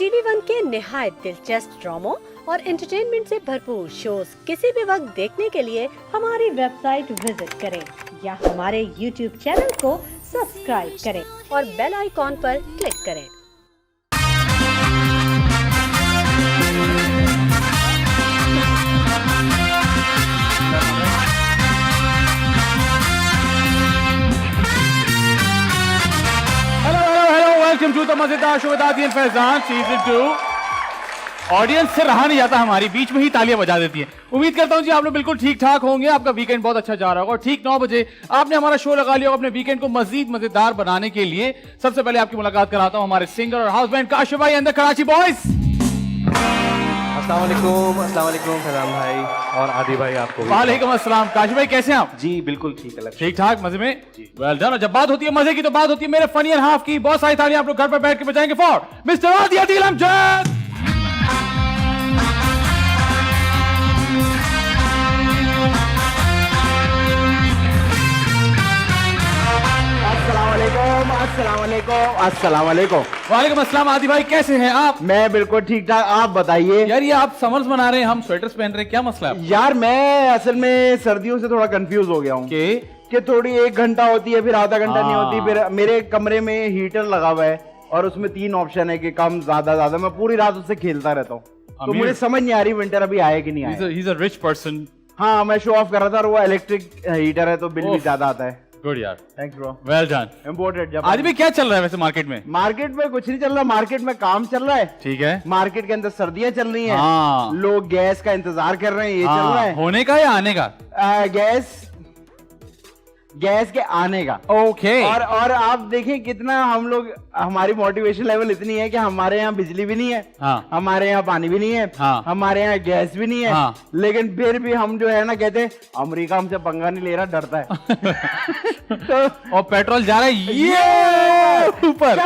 TV1 के निहायत दिलचस्प ड्रामों और एंटरटेनमेंट से भरपूर शोज किसी भी वक्त देखने के लिए हमारी वेबसाइट विजिट करें या हमारे YouTube चैनल को सब्सक्राइब करें और बेल आइकॉन पर क्लिक करें। वेलकम टू द मजेदार show with Aadi and Faizan season 2। Audience से रहा नहीं जाता, हमारी बीच में ही तालियां बजा देती हैं। उम्मीद करता हूं जी आप लोग बिल्कुल ठीक ठाक होंगे, आपका वीकेंड बहुत अच्छा जा रहा होगा और ठीक 9 बजे आपने हमारा शो लगा लिया होगा अपने वीकेंड को मजीद मजेदार बनाने के लिए। सबसे पहले आपकी मुलाकात कराता हूं हमारे सिंगर और हाउस बैंड काशिफ भाई एंड द कराची बॉयज। अस्सलाम वालेकुम फैजान भाई और आदि भाई आपको। वालेकुम अस्सलाम। काशिफ भाई कैसे हैं आप? जी बिल्कुल ठीक है, ठीक ठाक मजे में। Well done. जब बात होती है मजे की तो बात होती है मेरे फनी एंड हाफ की। बहुत सारी तालियां आप लोग घर पर बैठ के बजाएंगे फॉर मिस्टर आदि अदील अमजद। अस्सलाम वालेकुम। वालेकुम अस्सलाम। आदि भाई कैसे हैं आप? मैं बिल्कुल ठीक ठाक, आप बताइए। यार ये आप समर्स मना रहे हैं, हम स्वेटर्स पहन रहे हैं, क्या मसला है? यार मैं असल में सर्दियों से थोड़ा कंफ्यूज हो गया हूँ कि थोड़ी 1 घंटा होती है फिर आधा घंटा नहीं होती। फिर मेरे कमरे में हीटर लगा हुआ है और उसमें 3 ऑप्शन है कि कम ज्यादा। मैं पूरी रात उससे खेलता रहता हूँ, तो मुझे समझ नहीं आ रही विंटर अभी आए कि नहीं आए। He's a rich person। हाँ मैं शो ऑफ कर रहा था और वो इलेक्ट्रिक हीटर है तो बिल भी ज्यादा आता है। गुड यार, thanks bro. Well done. Imported. आज भी क्या चल रहा है वैसे मार्केट में? मार्केट में कुछ नहीं चल रहा, मार्केट में काम चल रहा है। ठीक है। मार्केट के अंदर सर्दियां चल रही हैं। हाँ। लोग गैस का इंतजार कर रहे हैं, ये चल रहा है। होने का या आने का? गैस के आने का। ओके। और आप देखें कितना हम लोग, हमारी मोटिवेशन लेवल इतनी है कि हमारे यहाँ बिजली भी नहीं है। हाँ। हमारे यहाँ पानी भी नहीं है। हाँ। हमारे यहाँ गैस भी नहीं है। हाँ। लेकिन फिर भी हम जो है ना कहते हैं अमेरिका हमसे पंगा नहीं ले रहा, डरता है। तो और पेट्रोल जा रहा है ये ऊपर।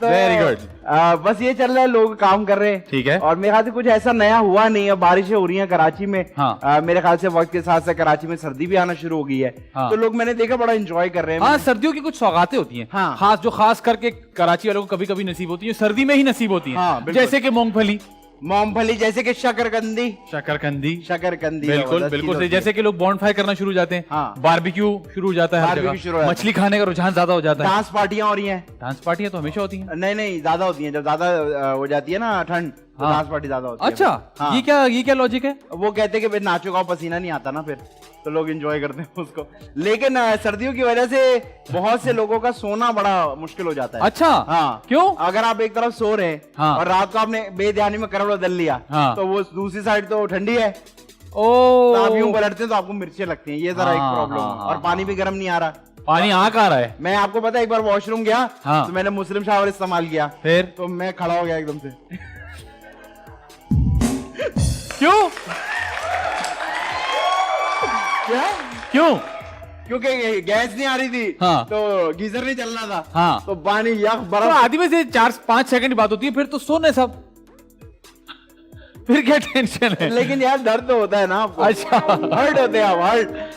Very good. बस ये चल रहा है, लोग काम कर रहे हैं। ठीक है। और मेरे ख्याल से कुछ ऐसा नया हुआ नहीं है। बारिशें हो रही हैं कराची में। हाँ। मेरे ख्याल से वक्त के साथ साथ कराची में सर्दी भी आना शुरू हो गई है। हाँ। तो लोग मैंने देखा बड़ा एंजॉय कर रहे हैं। हाँ, सर्दियों की कुछ सौगातें होती हैं। हाँ। खास जो खास करके कराची वालों को कभी कभी नसीब होती है, सर्दी में ही नसीब होती है। हाँ, बिल्कुल। जैसे कि मूंगफली, मूंगफली, जैसे कि शकरकंदी। शकरकंदी। बिल्कुल जबरदस्त बिल्कुल चीज सही। जैसे कि लोग बॉन्डफायर करना शुरू हो जाते हैं। हाँ। बारबेक्यू शुरू हो जाता है हर बारबेक्यू शुरू हो जगह। जाता है। मछली खाने का रुझान ज्यादा हो जाता है। डांस पार्टियां हो रही हैं। डांस पार्टियां तो हमेशा होती हैं। नहीं ज्यादा होती हैं, जब ज्यादा हो जाती है ना ठंड तो हाँ। डांस पार्टी ज्यादा होती है। अच्छा। हाँ। ये क्या लॉजिक है? वो कहते हैं कि भाई नाचो का पसीना नहीं आता ना, फिर तो लोग एंजॉय करते हैं उसको। लेकिन सर्दियों की वजह से बहुत से लोगों का सोना बड़ा मुश्किल हो जाता है। अच्छा। हाँ। क्यों? अगर आप एक तरफ सो रहे हैं हाँ। और रात को आपने बेध्यानी में करवट बदल लिया। हाँ। तो वो दूसरी साइड तो ठंडी है, ओ तो आप यूं पलटते हैं तो आपको मिर्चें लगती हैं। ये जरा एक हाँ, प्रॉब्लम हाँ, है। और हाँ, पानी भी गर्म नहीं आ रहा। पानी आ कहाँ रहा है? मैं आपको पता है, एक बार वॉशरूम गया। हाँ। तो मैंने मुस्लिम शावर इस्तेमाल किया, फिर? तो मैं खड़ा हो गया एकदम से। क्यों? क्या? क्यों? क्योंकि गैस नहीं आ रही थी। हाँ। तो गीजर नहीं चलना था। हाँ। तो पानी यख तो बर्फ। आदि में से 4-5 सेकंड की बात होती है, फिर तो सोने सब। फिर क्या टेंशन है? लेकिन यार दर्द तो होता है ना आपको। अच्छा। हर्ट होते हैं आप,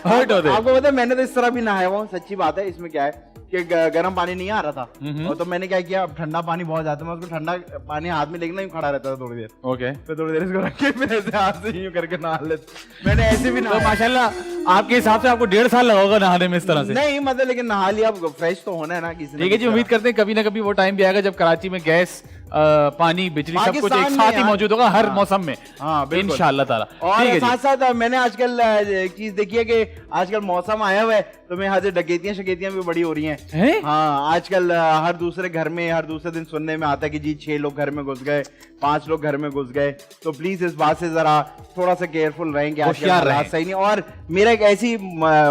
हर्ट होते हैं। आपको पता है मैंने तो इस तरह भी नहाया हुआ हूं, सच्ची बात है। इसमें क्या है कि गर्म पानी नहीं आ रहा था, और तो मैंने क्या किया, अब ठंडा पानी बहुत ज्यादा, मैं उसको ठंडा पानी हाथ में लेके यूं खड़ा रहता था थोड़ी देर। ओके। फिर थोड़ी देर इसको रख के फिर ऐसे हाथ से यूं करके नहा लेते। मैंने ऐसे भी तो नहाया। माशाल्लाह आपके हिसाब से आपको 1.5 साल लगा होगा नहाने में इस तरह से। नहीं मतलब, लेकिन नहा लिया, अब फ्रेश तो होना है ना किसी ने। ठीक है जी, उम्मीद करते हैं कभी ना कभी वो टाइम भी आएगा जब कराची में गैस, पानी, बिजली सब कुछ एक साथ ही मौजूद होगा हर मौसम में। हाँ बिल्कुल, इंशाअल्लाह ताला। और साथ साथ मैंने आजकल एक चीज देखी है कि आजकल मौसम आया हुआ है तो मेरे यहाँ से डकैतियां भी बड़ी हो रही हैं। हाँ, आजकल हर दूसरे घर में, हर दूसरे दिन सुनने में आता है कि जी 6 लोग घर में घुस गए, 5 लोग घर में घुस गए। तो प्लीज इस बात से जरा थोड़ा सा केयरफुल रहें कि आजकल हालात सही नहीं। और मेरा एक ऐसी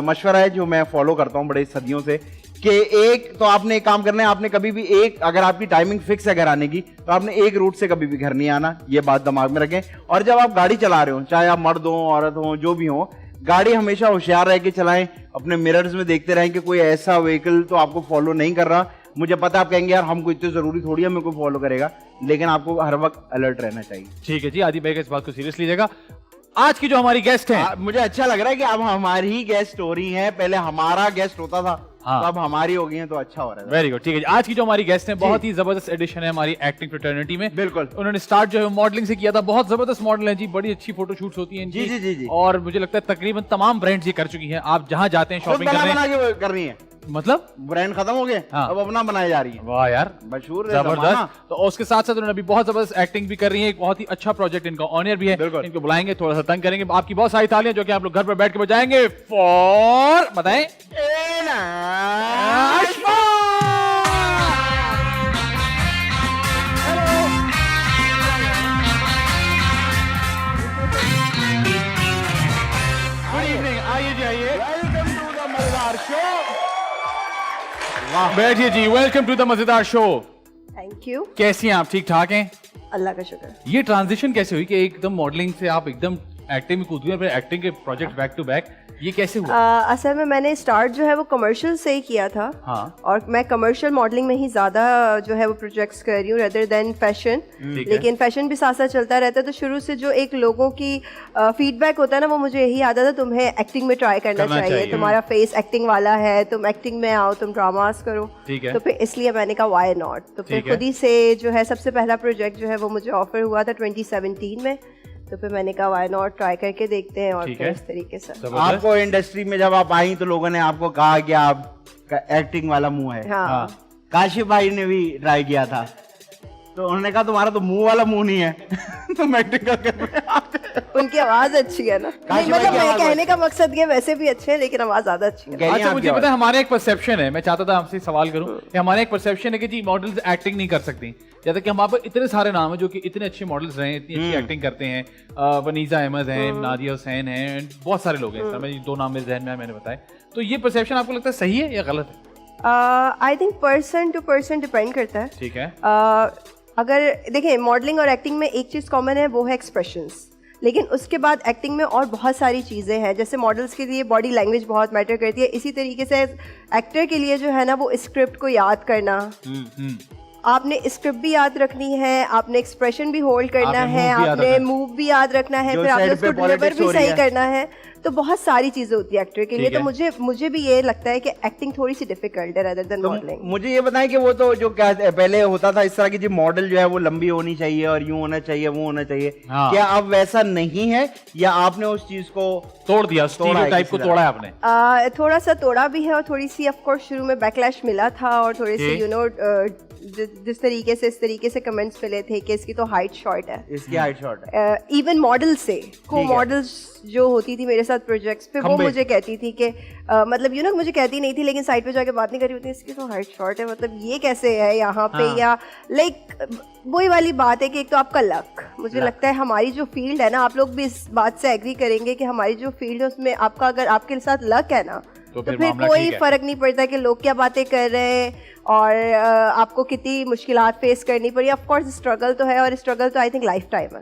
मशवरा है जो मैं फॉलो करता हूँ बड़े सदियों से, कि एक तो आपने एक काम करना है, आपने कभी भी एक, अगर आपकी टाइमिंग फिक्स है घर आने की, तो आपने एक रूट से कभी भी घर नहीं आना। ये बात दिमाग में रखें। और जब आप गाड़ी चला रहे हो, चाहे आप मर्द हो औरत हो जो भी हो, गाड़ी हमेशा होशियार रह के चलाएं। अपने मिरर्स में देखते रहें कि कोई ऐसा व्हीकल तो आपको फॉलो नहीं कर रहा। मुझे पता आप कहेंगे यार हमको इतनी जरूरी थोड़ी है, हमें कोई फॉलो करेगा, लेकिन आपको हर वक्त अलर्ट रहना चाहिए। ठीक है जी, आदि भाई इस बात को सीरियस लीजिएगा। आज की जो हमारी गेस्ट हैं, मुझे अच्छा लग रहा है कि अब हमारी ही गेस्ट हो रही है। पहले हमारा गेस्ट होता था, हाँ। तो अब हमारी हो गई है तो अच्छा हो रहा है। वेरी गुड, ठीक है जी। आज की जो हमारी गेस्ट है बहुत ही जबरदस्त एडिशन है हमारी एक्टिंग फ्रेटर्निटी में। बिल्कुल। उन्होंने स्टार्ट जो है मॉडलिंग से किया था, बहुत जबरदस्त मॉडल है जी, बड़ी अच्छी फोटो शूट्स होती हैं जी, जी, जी, जी। और मुझे लगता है तकरीबन तमाम ब्रांड्स ये कर चुकी हैं। आप जहां जाते हैं खुद शॉपिंग करने, बना के करनी है, मतलब ब्रांड खत्म हो गए, हाँ। अब अपना बनाई जा रही है। वाह यार, मशहूर है जमाना। जबरदस्त। तो उसके साथ साथ उन्होंने अभी बहुत जबरदस्त एक्टिंग भी कर रही है। एक बहुत ही अच्छा प्रोजेक्ट इनका ऑन एयर भी है। बिल्कुल। इनको बुलाएंगे, थोड़ा सा तंग करेंगे। आपकी बहुत सारी तालियां जो कि आप लोग घर पर बैठ के बजाएंगे फॉर, बताएं, गुड इवनिंग। आइए जी, आइए, वेलकम टू द मजेदार शो। बैठिए जी। वेलकम टू द मजेदार शो। Thank you. कैसी हैं आप? ठीक ठाक हैं? अल्लाह का शुक्र। ये ट्रांजिशन कैसे हुई कि एकदम मॉडलिंग से आप एकदम एक्टिंग में कूद गए, फिर एक्टिंग के प्रोजेक्ट बैक टू बैक, ये कैसे हुआ? असल में मैंने स्टार्ट जो है वो कमर्शियल से ही किया था। हाँ। और मैं कमर्शियल मॉडलिंग में ही ज़्यादा जो है वो प्रोजेक्ट्स कर रही हूँ रेदर देन फैशन। ठीक है। लेकिन फैशन भी साथ साथ चलता रहता है, तो शुरू से जो एक लोगों की फीडबैक होता है ना, वो मुझे यही आता था, तुम्हें एक्टिंग में ट्राई करना चाहिए, तुम्हारा फेस एक्टिंग वाला है, तुम एक्टिंग में आओ, तुम ड्रामास करो। ठीक है। तो फिर इसलिए मैंने कहा वाई नॉट। तो फिर ठीक है। खुद ही से जो है सबसे पहला प्रोजेक्ट जो है वो मुझे ऑफर हुआ था 2017 में। तो फिर मैंने कहा वाई नॉट, ट्राई करके देखते हैं। और ठीक फिर है। इस तरीके से आपको इंडस्ट्री में जब आप आई तो लोगों ने आपको कहा कि आप एक्टिंग वाला मुंह है। हाँ। काशिफ भाई ने भी ट्राई किया था, तो उन्होंने कहा तुम्हारा तो मुंह वाला मुंह नहीं है तुम एक्टिंग कर। उनकी आवाज अच्छी है ना। नहीं, मतलब मैं कहने का मकसद ये वैसे भी अच्छे हैं, लेकिन आवाज ज्यादा अच्छी है। अच्छा, मुझे पता है, हमारे एक परसेप्शन है, मैं चाहता था आपसे सवाल करूं कि हमारे एक परसेप्शन है कि जी मॉडल्स एक्टिंग नहीं कर सकती। जैसे कि हमारे पास इतने सारे नाम हैं जो कि इतने अच्छे मॉडल्स रहे हैं, इतनी अच्छी एक्टिंग करते हैं। वनीजा अहमद हैं, नादिया हुसैन हैं, बहुत सारे लोग हैं। मैं दो नाम मेरे जहन में मैंने बताए। तो ये परसेप्शन आपको लगता है सही है या गलत है? I think person to person depend करता है। ठीक है। अगर देखें, मॉडलिंग और एक्टिंग में एक चीज़ कॉमन है, वो है एक्सप्रेशंस। लेकिन उसके बाद एक्टिंग में और बहुत सारी चीज़ें हैं। जैसे मॉडल्स के लिए बॉडी लैंग्वेज बहुत मैटर करती है, इसी तरीके से एक्टर के लिए जो है ना वो स्क्रिप्ट को याद करना, आपने स्क्रिप्ट भी याद रखनी है, आपने एक्सप्रेशन भी होल्ड करना है, आपने मूव भी याद रखना है, फिर आपने उसको डिलीवर भी सही करना है। तो बहुत सारी चीजें होती है एक्टर के लिए। तो मुझे भी ये लगता है कि एक्टिंग थोड़ी सी डिफिकल्ट है rather than मॉडलिंग। मुझे ये बताएं कि वो तो जो क्या पहले होता था इस तरह की, जो मॉडल जो है वो लंबी होनी चाहिए और यूं होना चाहिए, वो होना चाहिए, क्या अब वैसा नहीं है या आपने उस चीज को तोड़ दिया, स्टीरियोटाइप को तोड़ा है आपने? थोड़ा सा तोड़ा भी है और थोड़ी सी ऑफ कोर्स शुरू में बैकलैश मिला था और थोड़े से यू नो जिस तरीके से इस तरीके से कमेंट्स मिले थे कि इसकी तो हाइट शॉर्ट है, इसकी हाइट शॉर्ट है। इवन मॉडल से को मॉडल्स जो होती थी मेरे साथ प्रोजेक्ट्स पे, वो मुझे कहती थी कि मतलब यू नो मुझे कहती नहीं थी, लेकिन साइड पे जाके बात नहीं कर रही होती, इसकी तो हाइट शॉर्ट है, मतलब ये कैसे है यहाँ पे। या लाइक वही वाली बात है कि एक तो आपका लक, मुझे लगता है हमारी जो फील्ड है ना, आप लोग भी इस बात से एग्री करेंगे कि हमारी जो फील्ड है उसमें आपका अगर आपके साथ लक है ना तो फिर कोई फर्क नहीं पड़ता कि लोग क्या बातें कर रहे हैं और आपको कितनी मुश्किलात फेस करनी पड़ी। ऑफ कोर्स स्ट्रगल तो है, और स्ट्रगल तो आई थिंक लाइफ टाइम है।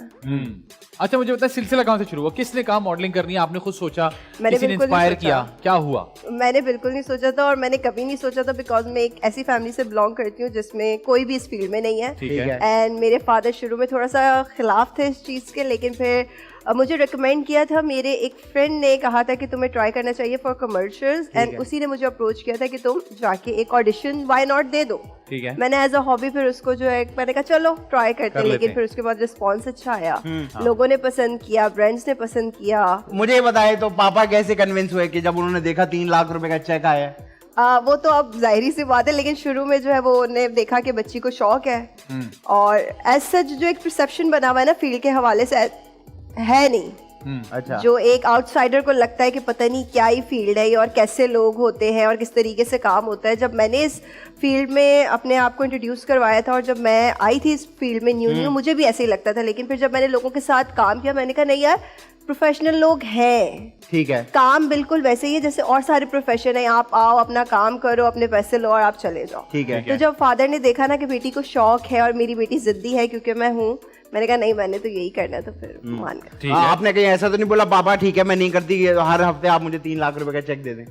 अच्छा, मुझे बताया सिलसिला कहाँ से शुरू हुआ? किसने कहा मॉडलिंग करनी है? आपने खुद सोचा? मैंने किसी ने बिल्कुल इंस्पायर नहीं किया? क्या हुआ? मैंने बिल्कुल नहीं सोचा था और मैंने कभी नहीं सोचा था, बिकॉज मैं एक ऐसी फैमिली से बिलोंग करती हूँ जिसमें कोई भी इस फील्ड में नहीं है। ठीक है। एंड मेरे फादर शुरू में थोड़ा सा खिलाफ थे इस चीज़ के, लेकिन फिर मुझे रिकमेंड किया था, मेरे एक फ्रेंड ने कहा था कि तुम्हें ट्राई करना चाहिए फॉर कमर्शियल्स, एंड उसी ने मुझे अप्रोच किया था कि तुम जाके एक ऑडिशन व्हाई नॉट दे दो। ठीक है। मैंने एज अ हॉबी फिर उसको जो है मैंने कहा चलो ट्राई करते हैं, लेकिन फिर उसके बाद रिस्पॉन्स अच्छा आया, लोगों ने पसंद किया, ब्रांड्स ने पसंद किया। मुझे बताए तो पापा कैसे कन्विंस हुए कि जब उन्होंने देखा 3 लाख रुपए का चेक आया? वो तो अब जाहिर सी बात है, लेकिन शुरू में जो है वो उन्हें देखा कि बच्ची को शौक है, और एज सच जो एक परसेप्शन बना हुआ है ना फील्ड के हवाले से है नहीं। अच्छा। जो एक आउटसाइडर को लगता है कि पता नहीं क्या ही फील्ड है ये और कैसे लोग होते हैं और किस तरीके से काम होता है। जब मैंने इस फील्ड में अपने आप को इंट्रोड्यूस करवाया था और जब मैं आई थी इस फील्ड में न्यू मुझे भी ऐसे ही लगता था, लेकिन फिर जब मैंने लोगों के साथ काम किया मैंने कहा नहीं यार, प्रोफेशनल लोग हैं, ठीक है, काम बिल्कुल वैसे ही है जैसे और सारे प्रोफेशन है, आप आओ अपना काम करो, अपने पैसे लो और आप चले जाओ। ठीक है। तो जब फादर ने देखा ना कि बेटी को शौक है और मेरी बेटी जिद्दी है क्योंकि मैं हूँ, मैंने कहा नहीं मैंने तो यही करना है, तो फिर मान गए। आपने कहीं ऐसा तो नहीं बोला पापा ठीक है मैं नहीं करती, हर हफ्ते आप मुझे 3 लाख रुपए का चेक दे दें?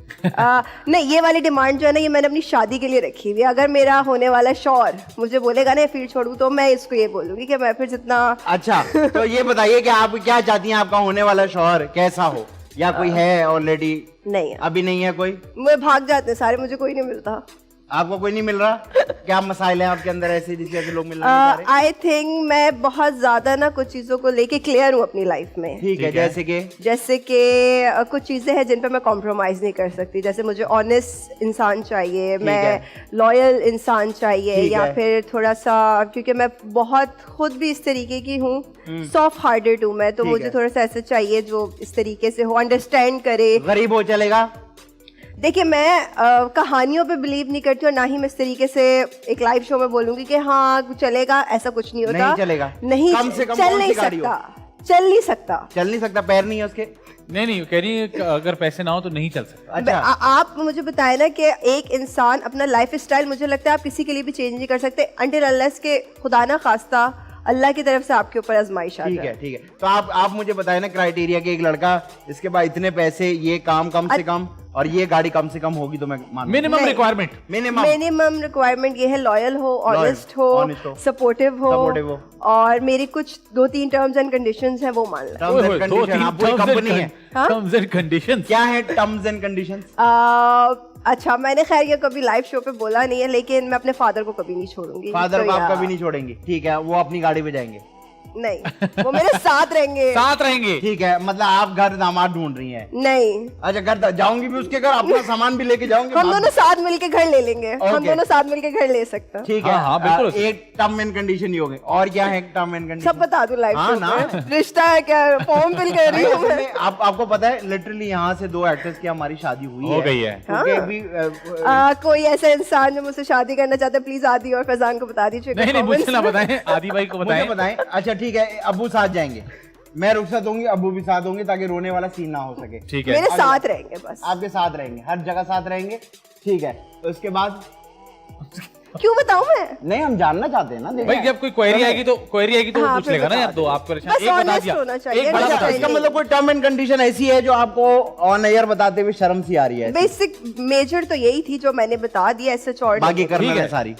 नहीं, ये वाली डिमांड जो है ना ये मैंने अपनी शादी के लिए रखी हुई है। अगर मेरा होने वाला शौहर मुझे बोलेगा ना फील्ड छोड़ू, तो मैं इसको ये बोलूंगी कि मैं फिर जितना। अच्छा, तो ये बताइए कि आप क्या चाहती हैं, आपका होने वाला शौहर कैसा हो? या कोई है ऑलरेडी? नहीं, अभी नहीं है कोई? मैं भाग जाते हैं सारे, मुझे कोई नहीं मिलता। आपको कोई नहीं मिल रहा? क्या मसाइल हैं आपके अंदर ऐसे जिससे ऐसे लोग मिल रहे हैं? आई थिंक मैं बहुत ज्यादा ना कुछ चीजों को लेके क्लियर हूँ अपनी लाइफ में। ठीक है, जैसे कि कुछ चीजें हैं जिन पे मैं कॉम्प्रोमाइज नहीं कर सकती। जैसे मुझे ऑनेस्ट इंसान चाहिए, मैं लॉयल इंसान चाहिए, या फिर थोड़ा सा, क्योंकि मैं बहुत खुद भी इस तरीके की हूँ, सॉफ्ट हार्टेड हूँ मैं, तो मुझे थोड़ा सा ऐसे चाहिए जो इस तरीके से हो, अंडरस्टैंड करे। गरीब हो चलेगा? देखिए, मैं कहानियों पे बिलीव नहीं करती, और ना ही मैं इस तरीके से एक लाइव शो में बोलूंगी कि हाँ चलेगा, ऐसा कुछ नहीं होता। नहीं चलेगा? नहीं, कम से कम चल नहीं सकता, पैर नहीं है उसके? नहीं कह रही है कि अगर पैसे ना हो तो नहीं चल सकता। अच्छा, आप मुझे बताए ना कि एक इंसान अपना लाइफ स्टाइल, मुझे लगता है आप किसी के लिए भी चेंज नहीं कर सकते अनटिल अनलेस के खुदा ना खास्ता अल्लाह की तरफ से आपके ऊपर आजमाइश आ जाए। ठीक है। तो आप मुझे बताए ना क्राइटेरिया कि एक लड़का इसके बाद इतने पैसे, ये काम कम से कम और ये गाड़ी कम से कम होगी तो मैं मान। मिनिमम रिक्वायरमेंट ये है लॉयल हो, ऑनेस्ट हो, सपोर्टिव हो, और मेरी कुछ 2-3 टर्म्स एंड कंडीशंस हैं वो मान लो। टर्म्स एंड कंडीशन आप पूरी कंपनी है? टर्म्स एंड कंडीशंस क्या है टर्म्स एंड कंडीशंस? अच्छा, मैंने खैर ये कभी लाइव शो पे बोला नहीं है, लेकिन मैं अपने फादर को कभी नहीं छोड़ूंगी। फादर को आप कभी नहीं छोड़ेंगी? ठीक है, वो अपनी गाड़ी पे जाएंगे? नहीं, वो मेरे साथ रहेंगे। ठीक है, मतलब आप घर दामाद ढूंढ रही हैं? नहीं। अच्छा, घर जाऊंगी भी उसके घर, अपना सामान भी लेके जाऊंगी? हम दोनों साथ मिलके घर ले लेंगे। हम दोनों साथ मिलके घर ले सकते हैं। ठीक है, हाँ, बिल्कुल। एक टर्म एंड कंडीशन ही हो गई। और क्या है टर्म एंड कंडीशन? सब बता दूं लाइव शो ना? पे? रिश्ता है क्या? फॉर्म फिल कर रही हूँ मैं। आपको पता है लिटरली यहाँ से 2 एक्टर्स की हमारी शादी हुई हो गई है। कोई ऐसा इंसान जो मुझसे शादी करना चाहता है, प्लीज आदि और फैजान को बता दीजिए। नहीं, मुझे ना बताएं, आदि भाई को बताएं। अच्छा ठीक है, अब्बू साथ जाएंगे, मैं रुखसत होंगी, अब्बू भी साथ होंगे, ताकि रोने वाला सीन ना हो सके। ठीक है, मेरे साथ रहेंगे, बस आपके साथ रहेंगे, हर जगह साथ रहेंगे। ठीक है, तो उसके बाद क्यों बताऊं मैं? नहीं, हम जानना चाहते हैं ना। भाई जब कोई क्वेरी आएगी तो वो हाँ, पूछ लेगा ना यार। दो आप परेशान, एक बता दिया, एक बता दिया। इसका मतलब कोई टर्म एंड कंडीशन ऐसी है जो आपको ऑन एयर बताते हुए शर्म सी आ रही है? बेसिक मेजर तो यही थी जो मैंने बता दिया, ऐसे चौड़ बाकी करना है सारी।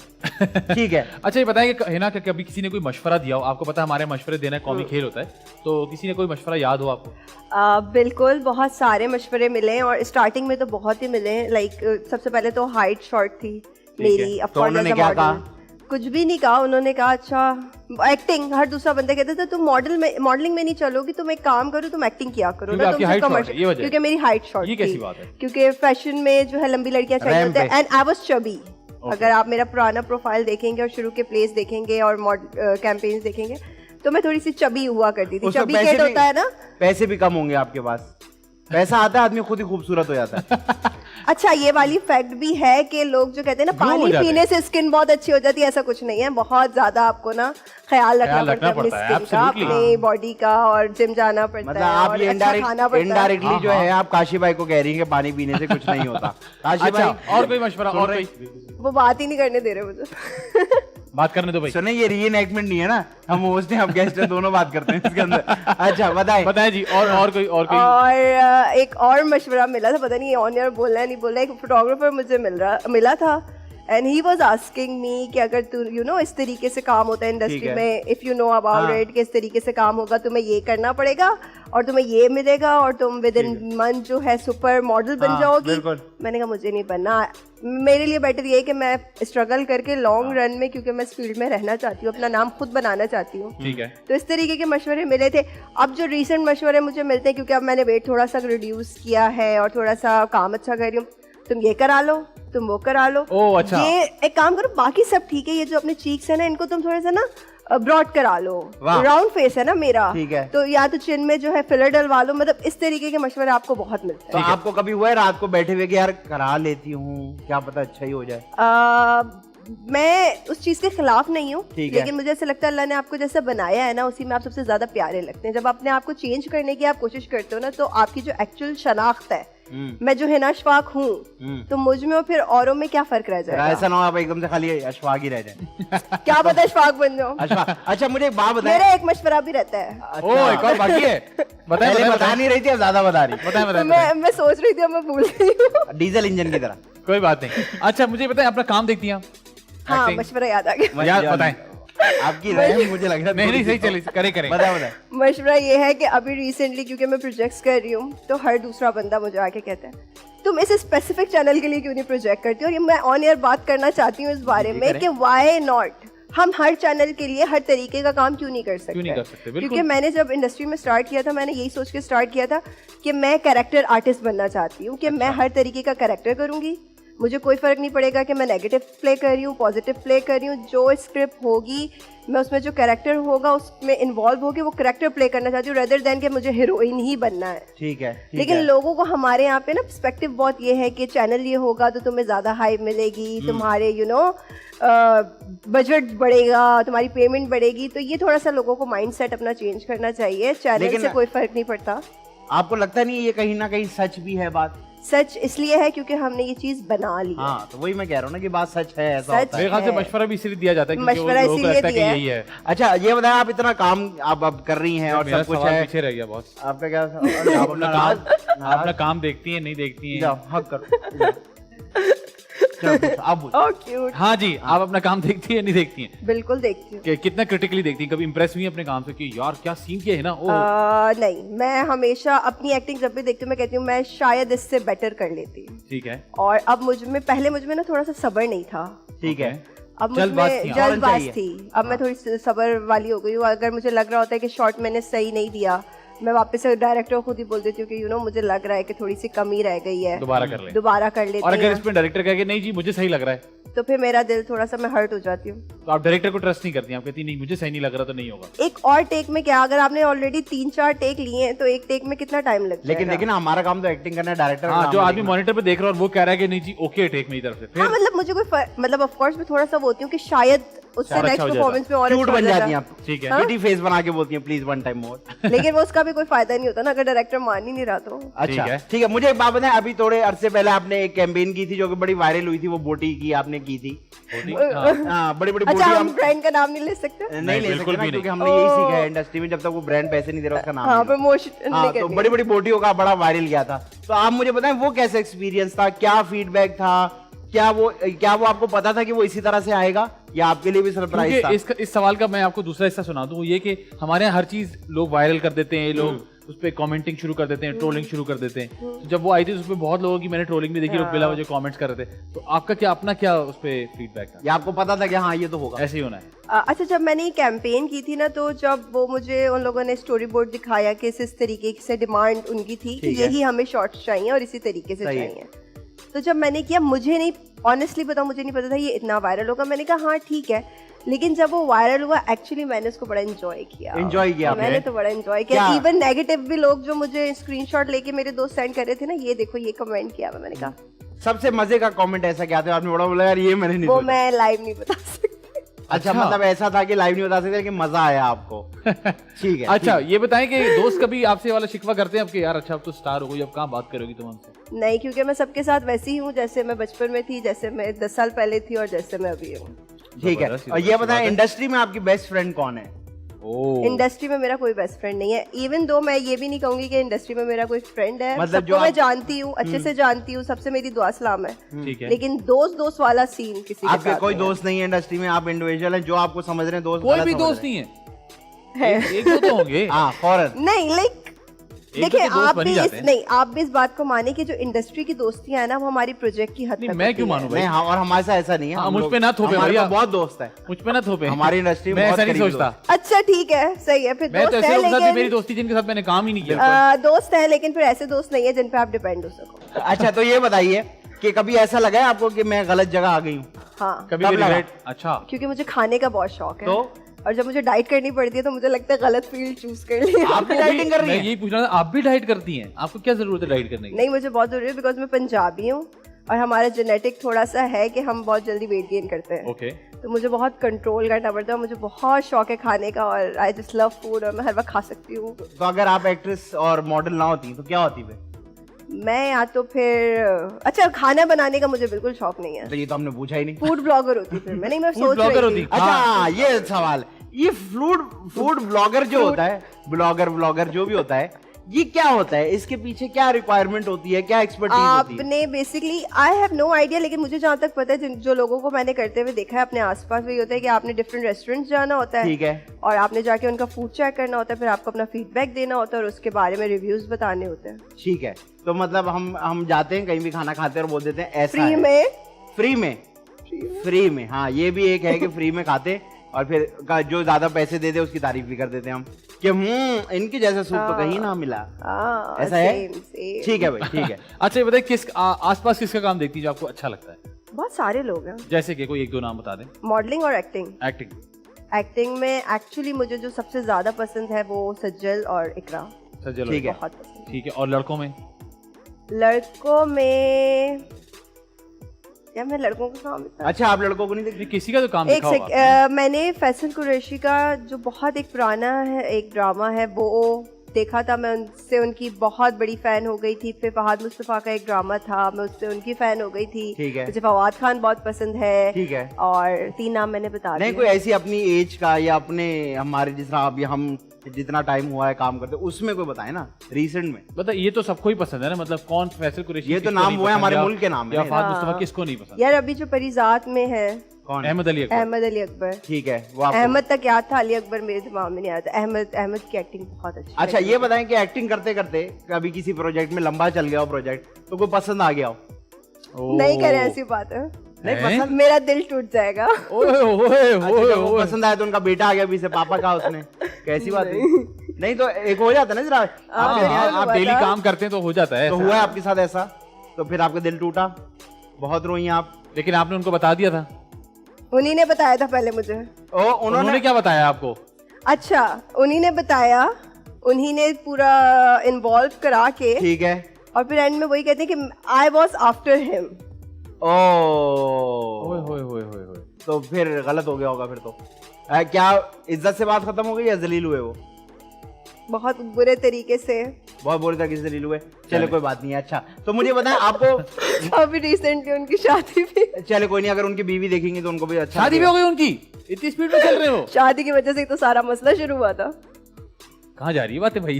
ठीक है। अच्छा, ये बताएं कि है ना कि कभी किसी ने कोई मशवरा दिया हो? आपको पता है हमारे मशवरे देना कौमी खेल होता है, तो किसी ने कोई मशवरा याद हो आपको? बिल्कुल, बहुत सारे मशवरे मिले, और स्टार्टिंग में तो बहुत ही मिले। लाइक सबसे पहले तो हाइट शॉर्ट थी मेरी। तो उन्होंने क्या कहा? कुछ भी नहीं कहा। उन्होंने कहा अच्छा एक्टिंग, हर दूसरा बंदा कहता था तुम मॉडलिंग में नहीं चलोगी, तुम एक काम करो, तुम एक्टिंग किया करो ना। क्योंकि मेरी हाइट शॉर्ट ये कैसी बात है? क्योंकि फैशन में जो है लंबी लड़कियां चाहिए होती है, एंड आई वाज चबी। अगर आप मेरा पुराना प्रोफाइल देखेंगे और शुरू के प्लेस देखेंगे और कैंपेन्स देखेंगे तो मैं थोड़ी सी चबी हुआ करती थी। चबी केट होता है ना। पैसे भी कम होंगे आपके पास? पैसा आता है, आदमी खुद ही खूबसूरत हो जाता है। अच्छा, ये वाली फैक्ट भी है कि लोग जो कहते हैं ना पानी पीने से स्किन बहुत अच्छी हो जाती है, ऐसा कुछ नहीं है। बहुत ज्यादा आपको ना ख्याल रखना पड़ता है अपनी स्किन का, अपनी बॉडी का, और जिम जाना पड़ता है, आप ये इनडायरेक्टली जो है आप काशी भाई को कह रही हैं कि पानी पीने से कुछ नहीं होता। काशी भाई, और कोई मशवरा? और कोई? वो बात ही नहीं करने दे रहे मुझे। बात करने दो भाई। सुने, ये रीएनैक्टमेंट नहीं है ना, हम होस्ट हैं, हम गेस्ट हैं, दोनों बात करते हैं इसके अंदर। अच्छा, बताएं जी। और कोई? और एक और मशवरा मिला था, पता नहीं ऑन एयर बोलना है नहीं बोलना। एक फोटोग्राफर मुझे मिला था, and he was asking me कि अगर तू इस तरीके से काम होता है इंडस्ट्री में, if you know about it, कि इस तरीके से काम होगा, तुम्हें ये करना पड़ेगा और तुम्हें ये मिलेगा और तुम विद इन मंथ जो है सुपर मॉडल बन जाओगी। मैंने कहा मुझे नहीं बनना, मेरे लिए बेटर ये है कि मैं स्ट्रगल करके लॉन्ग रन में, क्योंकि मैं इस फील्ड में रहना चाहती हूँ, अपना नाम खुद बनाना चाहती हूँ। ठीक है। तो इस तरीके के मशवरे मिले थे। अब जो रिसेंट मशवरे मुझे मिलते हैं, क्योंकि अब मैंने वेट थोड़ा सा रिड्यूस किया है और थोड़ा सा काम अच्छा कर रही हूँ, तुम ये करा लो, तुम वो करा लो। ओह अच्छा। ये एक काम करो, बाकी सब ठीक है, ये जो अपने चीक्स है ना, इनको तुम थोड़ा सा ना ब्रॉड करा लो। राउंड फेस है ना मेरा, ठीक है, तो या तो चिन में जो है फिलर डलवा लो। मतलब इस तरीके के मशवरे आपको बहुत मिलते हैं। तो आपको कभी हुआ है रात को बैठे हुए कि यार करा लेती हूँ, क्या पता अच्छा ही हो जाए? मैं उस चीज के खिलाफ नहीं हूँ, लेकिन मुझे ऐसा लगता है अल्लाह ने आपको जैसा बनाया है ना, उसी में आप सबसे ज्यादा प्यारे लगते हैं। जब अपने आप को चेंज करने की आप कोशिश करते हो ना, तो आपकी जो एक्चुअल शनाख्त है, मैं जो है ना अशफाक हूँ, तो मुझ में और फिर औरों में क्या फर्क रह जाएगा? ऐसा ना हो आप एकदम से खाली अशफाक ही रह जाए। क्या पता अशफाक बन जाओ। अच्छा, मुझे एक बात बताएं। मेरा एक मशवरा भी रहता है। एक और बाकी है? बता नहीं रही थी, अब ज्यादा बता रही। बताएं। मैं सोच रही थी, मैं भूल गई हूँ। डीजल इंजन की तरह। कोई बात नहीं। अच्छा, मुझे बताएं, अपना काम देखती हैं? हाँ, मशवरा याद आ गया। बताएं। आपकी राय है, मुझे लग रहा है नहीं सही चले करे करे। बताए मशवरा ये है कि अभी रिसेंटली क्योंकि मैं प्रोजेक्ट्स कर रही हूँ तो हर दूसरा बंदा मुझे आके कहता है तुम इस स्पेसिफिक चैनल के लिए क्यों नहीं प्रोजेक्ट करती हो, और ये मैं ऑन एयर बात करना चाहती हूँ इस बारे में कि व्हाई नॉट, हम हर चैनल के लिए हर तरीके का काम क्यों नहीं कर सकते। क्योंकि मैंने जब इंडस्ट्री में स्टार्ट किया था मैंने यही सोच के स्टार्ट किया था कि मैं कैरेक्टर आर्टिस्ट बनना चाहती हूँ, कि मैं हर तरीके का कैरेक्टर करूँगी, मुझे कोई फर्क नहीं पड़ेगा कि मैं नेगेटिव प्ले कर रही हूँ पॉजिटिव प्ले कर रही हूँ, जो स्क्रिप्ट होगी मैं उसमें जो कैरेक्टर होगा उसमें इन्वॉल्व होगी वो कैरेक्टर प्ले करना चाहती हूँ रेदर देन कि मुझे हीरोइन ही बनना है। ठीक है लेकिन लोगों को हमारे यहाँ पे ना पर्सपेक्टिव बहुत ये है कि चैनल ये होगा तो तुम्हें ज्यादा हाइप मिलेगी, तुम्हारे बजट बढ़ेगा, तुम्हारी पेमेंट बढ़ेगी, तो ये थोड़ा सा लोगों को माइंडसेट अपना चेंज करना चाहिए। चैनल से कोई फर्क नहीं पड़ता। आपको लगता नहीं ये कहीं ना कहीं सच भी है बात? सच इसलिए है क्योंकि हमने ये चीज बना ली। हाँ तो वही मैं कह रहा हूँ ना कि बात सच है, ऐसा सच होता है। मेरे ख्याल से मशवरा भी इसलिए दिया जाता है क्योंकि मशवरा लोगों को इसीलिए लगता है कि दिया है। यही है। अच्छा ये बताएं, आप इतना काम आप अब कर रही हैं और मेरा सब कुछ सवाल है, पीछे रह गया बॉस। आपका क्या आप अपना काम देखती हैं नहीं देखती हैं? जाओ हक करो। चलो, पूछो, आप पूछो। ओह क्यूट। हाँ जी, आप अपना काम देखती है नहीं देखती हैं? बिल्कुल देखती हूँ। कि कितना क्रिटिकली देखती हैं? कभी इंप्रेस हुई हैं अपने काम से कि यार क्या सीन किया है ना? ओ नहीं, मैं हमेशा अपनी एक्टिंग जब भी देखती हूँ मैं कहती हूँ मैं शायद इससे बेटर कर लेती हूँ। ठीक है। और अब पहले मुझ में ना थोड़ा सा सब्र नहीं था, ठीक है। अब मुझ जल्दबाज में थी, हाँ। जल्दबाज थी, अब मैं थोड़ी सब्र वाली हो गई हूँ। अगर मुझे लग रहा होता है कि शॉट मैंने सही नहीं दिया मैं वापस से डायरेक्टर को खुद ही बोल देती हूँ कि मुझे लग रहा है कि थोड़ी सी कमी रह गई है, दोबारा कर ले। दोबारा कर लेते और अगर हैं। इसमें डायरेक्टर कहे कि नहीं जी मुझे सही लग रहा है तो फिर मेरा दिल थोड़ा सा मैं हर्ट हो जाती हूँ। तो आप डायरेक्टर को ट्रस्ट नहीं करती, आप कहती नहीं मुझे सही नहीं लग रहा तो नहीं होगा। एक और टेक में क्या, अगर आपने ऑलरेडी 3-4 टेक लिए हैं तो एक टेक में कितना टाइम लगता है? लेकिन देखिए ना हमारा काम तो एक्टिंग करना है, डायरेक्टर हाँ, जो आदमी मॉनिटर पे देख रहा है और वो कह रहा है कि नहीं जी ओके टेक मेरी तरफ से, फिर हाँ मतलब मुझे कोई मतलब ऑफ कोर्स मैं थोड़ा सा बोलती हूँ कि शायद उससे अच्छा नेक्स्ट हो जाता। परफॉर्मेंस में और क्यूट अच्छा हो बन जाता। जाती हैं आप। ठीक है। किटी फेस बना के बोलती हैं प्लीज वन टाइम मोर। लेकिन वो उसका भी कोई फायदा नहीं होता ना अगर डायरेक्टर मान ही नहीं रहा तो। अच्छा ठीक है। मुझे एक बात बताएं, अभी थोड़े अरसे पहले आपने एक कैंपेन की थी जो कि बड़ी वायरल हुई थी, वो बोटी की आपने की थी। हाँ, बड़ी बड़ी अच्छा बोटी हम ब्रांड का नाम नहीं ले सकते? नहीं ले बिल्कुल सकते ना, भी क्योंकि नहीं। हमने यही सीखा है इंडस्ट्री में, जब तक वो ब्रांड पैसे नहीं दे रहा उसका नाम हाँ नहीं लो। प्रमोशन हाँ, नहीं तो करनी बड़ी बड़ी बोटियों का बड़ा वायरल गया था। तो आप मुझे बताएं वो कैसा एक्सपीरियंस था, क्या फीडबैक था, क्या वो आपको पता था कि वो इसी तरह से आएगा या आपके लिए भी सरप्राइज था? इस सवाल का मैं आपको दूसरा हिस्सा सुना दूं, वो ये कि हमारे यहाँ हर चीज लोग वायरल कर देते हैं, लोग उस पर कमेंटिंग शुरू कर देते हैं, ट्रोलिंग शुरू कर देते हैं। तो जब वो आई थी उसमें बहुत लोगों की मैंने ट्रोलिंग भी देखी, लोग बिला वजह कमेंट्स कर रहे थे। तो आपका क्या अपना क्या उस पर फीडबैक था? या आपको पता था कि हाँ ये तो होगा, ऐसे ही होना है? अच्छा जब मैंने ये कैंपेन की थी ना तो जब वो मुझे उन लोगों ने स्टोरी बोर्ड दिखाया कि इस तरीके से डिमांड उनकी थी कि यही हमें शॉर्ट्स चाहिए और इसी तरीके से चाहिए, तो जब मैंने किया मुझे नहीं ऑनेस्टली बताऊं मुझे नहीं पता था ये इतना वायरल होगा। मैंने कहा हाँ ठीक है, लेकिन जब वो वायरल हुआ एक्चुअली मैंने उसको बड़ा एंजॉय किया। मैंने तो बड़ा एंजॉय किया। इवन नेगेटिव भी लोग जो मुझे स्क्रीनशॉट लेके मेरे दोस्त सेंड कर रहे थे ना, ये देखो ये कमेंट किया मैंने कहा। सबसे मजे का कमेंट ऐसा क्या था आपने बड़ा बोला यार ये मैंने नहीं वो सोचा? मैं लाइव नहीं बता सकती। अच्छा मतलब ऐसा था कि लाइव नहीं बता सकते लेकिन मजा आया आपको? ठीक है। अच्छा ये बताएं कि दोस्त कभी आपसे वाला शिकवा करते हैं आपके, यार अच्छा अब तो स्टार हो गई अब कहाँ बात करोगी तुम हमसे? नहीं, क्योंकि मैं सबके साथ वैसी ही हूँ जैसे मैं बचपन में थी, जैसे मैं 10 साल पहले थी और जैसे मैं अभी हूँ। ठीक है। और ये बताएं इंडस्ट्री में आपकी बेस्ट फ्रेंड कौन है? इंडस्ट्री में मेरा कोई बेस्ट फ्रेंड नहीं है। इवन दो मैं ये भी नहीं कहूंगी कि इंडस्ट्री में मेरा कोई फ्रेंड है, मतलब सबको मैं जानती हूँ, अच्छे से जानती हूँ, सबसे मेरी दुआ सलाम है। ठीक है। लेकिन दोस्त वाला सीन किसी के आपके साथ कोई नहीं है। दोस्त नहीं है इंडस्ट्री में? आप इंडिविजुअल हैं जो आपको समझ रहे हैं दोस्त? कोई गलत भी समझ दोस्त रहे नहीं है? एक दो तो होंगे। हाँ फौरन नहीं लाइक एक देखिए तो दोस्त आप बन ही भी जाते हैं। नहीं आप भी इस बात को माने कि जो इंडस्ट्री की दोस्तियां है ना वो हमारी प्रोजेक्ट की हद नहीं, तक मैं होती क्यों है। मानूं भाई? नहीं हाँ, और हमारे साथ ऐसा नहीं है। हाँ, हम मुझ लोग- पे ना थोपे हमारे भैया। तो बहुत दोस्त है मुझ पे ना थोपे। हमारी इंडस्ट्री में मैं बहुत ऐसा नहीं करीबी सोचता। अच्छा ठीक है सही है, फिर मैं तो दोस्त ऐसे है लोगों के साथ भी मेरी लेकिन दोस्ती जिनके साथ मैंने काम ही नहीं किया। दोस्त है लेकिन फिर ऐसे दोस्त नहीं है जिन पे आप डिपेंड हो सको। अच्छा तो ये बताइए कि कभी ऐसा लगा है आपको कि मैं गलत जगह आ गई हूँ? हाँ कभी कब भी लगा? रिग्रेट? अच्छा क्योंकि मुझे खाने का बहुत शौक है, तो? और जब मुझे डाइट करनी पड़ती है तो मुझे लगता है गलत फील्ड चूज कर लिया। आप भी डाइटिंग कर रही मैं हैं? यही पूछना था, आप भी डाइट करती हैं? आपको क्या जरूरत है डाइट करने की? नहीं मुझे बहुत जरूरी है बिकॉज मैं पंजाबी हूँ और हमारा जेनेटिक थोड़ा सा है कि हम बहुत जल्दी वेट गेन करते हैं। ओके। तो मुझे बहुत कंट्रोल करना पड़ता है, मुझे बहुत शौक है खाने का और आई जस्ट लव फूड और मैं हर वक्त खा सकती हूँ। तो अगर आप एक्ट्रेस और मॉडल ना होती तो क्या होती फिर? मैं या तो फिर अच्छा खाना बनाने का मुझे बिल्कुल शौक नहीं है, तो ये तो हमने पूछा ही नहीं। फूड ब्लॉगर होती फिर मैं। नहीं मैं Food सोच blogger रही थी। होती। अच्छा ये सवाल, ये फूड ब्लॉगर जो होता है, ब्लॉगर जो भी होता है, ये क्या होता है, इसके पीछे क्या रिक्वायरमेंट होती है, क्या एक्सपर्टीज होती है? आपने basically I have no idea, लेकिन मुझे जहाँ तक पता है जो लोगों को मैंने करते हुए देखा है अपने आसपास, वही होता है कि आपने डिफरेंट रेस्टोरेंट्स जाना होता है, ठीक है, और आपने जाके उनका फूड चेक करना होता है, फिर आपको अपना फीडबैक देना होता है और उसके बारे में रिव्यूज बताने होते हैं। ठीक है। तो मतलब हम जाते हैं कहीं भी खाना खाते हैं और बोल देते हैं ऐसा फ्री है। में, फ्री में, हाँ ये भी एक है कि फ्री में खाते और फिर जो ज्यादा पैसे दे दे उसकी तारीफ भी कर देते हैं हम कि इनके जैसा सूप तो कहीं ना मिला। ऐसा है, ठीक है भाई, ठीक है। अच्छा ये बताइए किस आसपास किसका काम देखती है जो आपको अच्छा लगता है? बहुत सारे लोग हैं। जैसे कि कोई एक दो नाम बता दें। मॉडलिंग और एक्टिंग। एक्टिंग में एक्चुअली मुझे जो सबसे ज्यादा पसंद है वो सज्जल और इकरा। सज्जल, ठीक है, बहुत पसंद। ठीक है। और लड़कों में? लड़कों में यार मैं लड़कों का काम इतना, अच्छा आप लड़कों को नहीं देखते? किसी का तो काम एक देखा होगा। मैंने फैसल कुरैशी का जो बहुत एक पुराना है एक ड्रामा है वो देखा था, मैं उनसे उनकी बहुत बड़ी फैन हो गई थी। फिर फहाद मुस्तफा का एक ड्रामा था, मैं उससे उनकी फैन हो गई थी। ठीक है। मुझे फवाद खान बहुत पसंद है। ठीक है। और 3 नाम मैंने बता दिए। नहीं कोई ऐसी अपनी एज का या अपने हमारे जिस तरह अभी हम जितना टाइम हुआ है काम करते उसमें कोई बताए ना रिसेंट में। मतलब ये तो सबको ही पसंद है ना, मतलब कौन फैसल कुरैशी, ये तो नाम वो है हमारे मुल्क के नाम है। या फहाद मुस्तफा किसको नहीं पसंद? यार अभी जो परिजात में है कौन? अहमद अली अकबर। ठीक है, वो आपको अहमद तक याद था, अली अकबर मेरे दिमाग में नहीं आता। अहमद की एक्टिंग बहुत अच्छी। अच्छा ये बताएं कि एक्टिंग करते करते कभी किसी प्रोजेक्ट में लंबा चल गया हो प्रोजेक्ट तो कोई पसंद आ गया हो? नहीं करे ऐसी बात है, नहीं पसंद, मेरा दिल टूट जाएगा। ओए ओए अच्छा, ओए जब वो पसंद आया तो उनका बेटा आ गया पीछे, पापा कहा उसने, कैसी बात है? नहीं तो एक हो जाता ना जरा, आप डेली काम करते हैं तो हो जाता है। तो हुआ है आपके साथ ऐसा, तो फिर आपका दिल टूटा, बहुत रोई आप, लेकिन आपने उनको बता दिया था? उन्हीं ने बताया था पहले मुझे। उन्होंने क्या बताया आपको? अच्छा उन्हीं ने बताया, उन्हीं ने पूरा इन्वॉल्व करा के, ठीक है, और फिर एंड में वही कहते हैं कि आई वॉज आफ्टर हिम। ओए होए होए होए होए। तो फिर गलत हो गया होगा फिर तो। क्या इज्जत से बात खत्म हो गई या जलील हुए वो? बहुत बुरे तरीके से, बहुत बुरी तरीके से जलील हुए। चलो कोई बात नहीं है। अच्छा तो मुझे बताएं आपको अभी रिसेंटली उनकी शादी भी, चले कोई नहीं, अगर उनकी बीवी देखेंगी तो उनको भी अच्छा शादी भी हो गई उनकी? इतनी स्पीड में चल रहे हो? शादी की वजह से ही तो सारा मसला शुरू हुआ था। कहाँ जा रही है बातें भाई?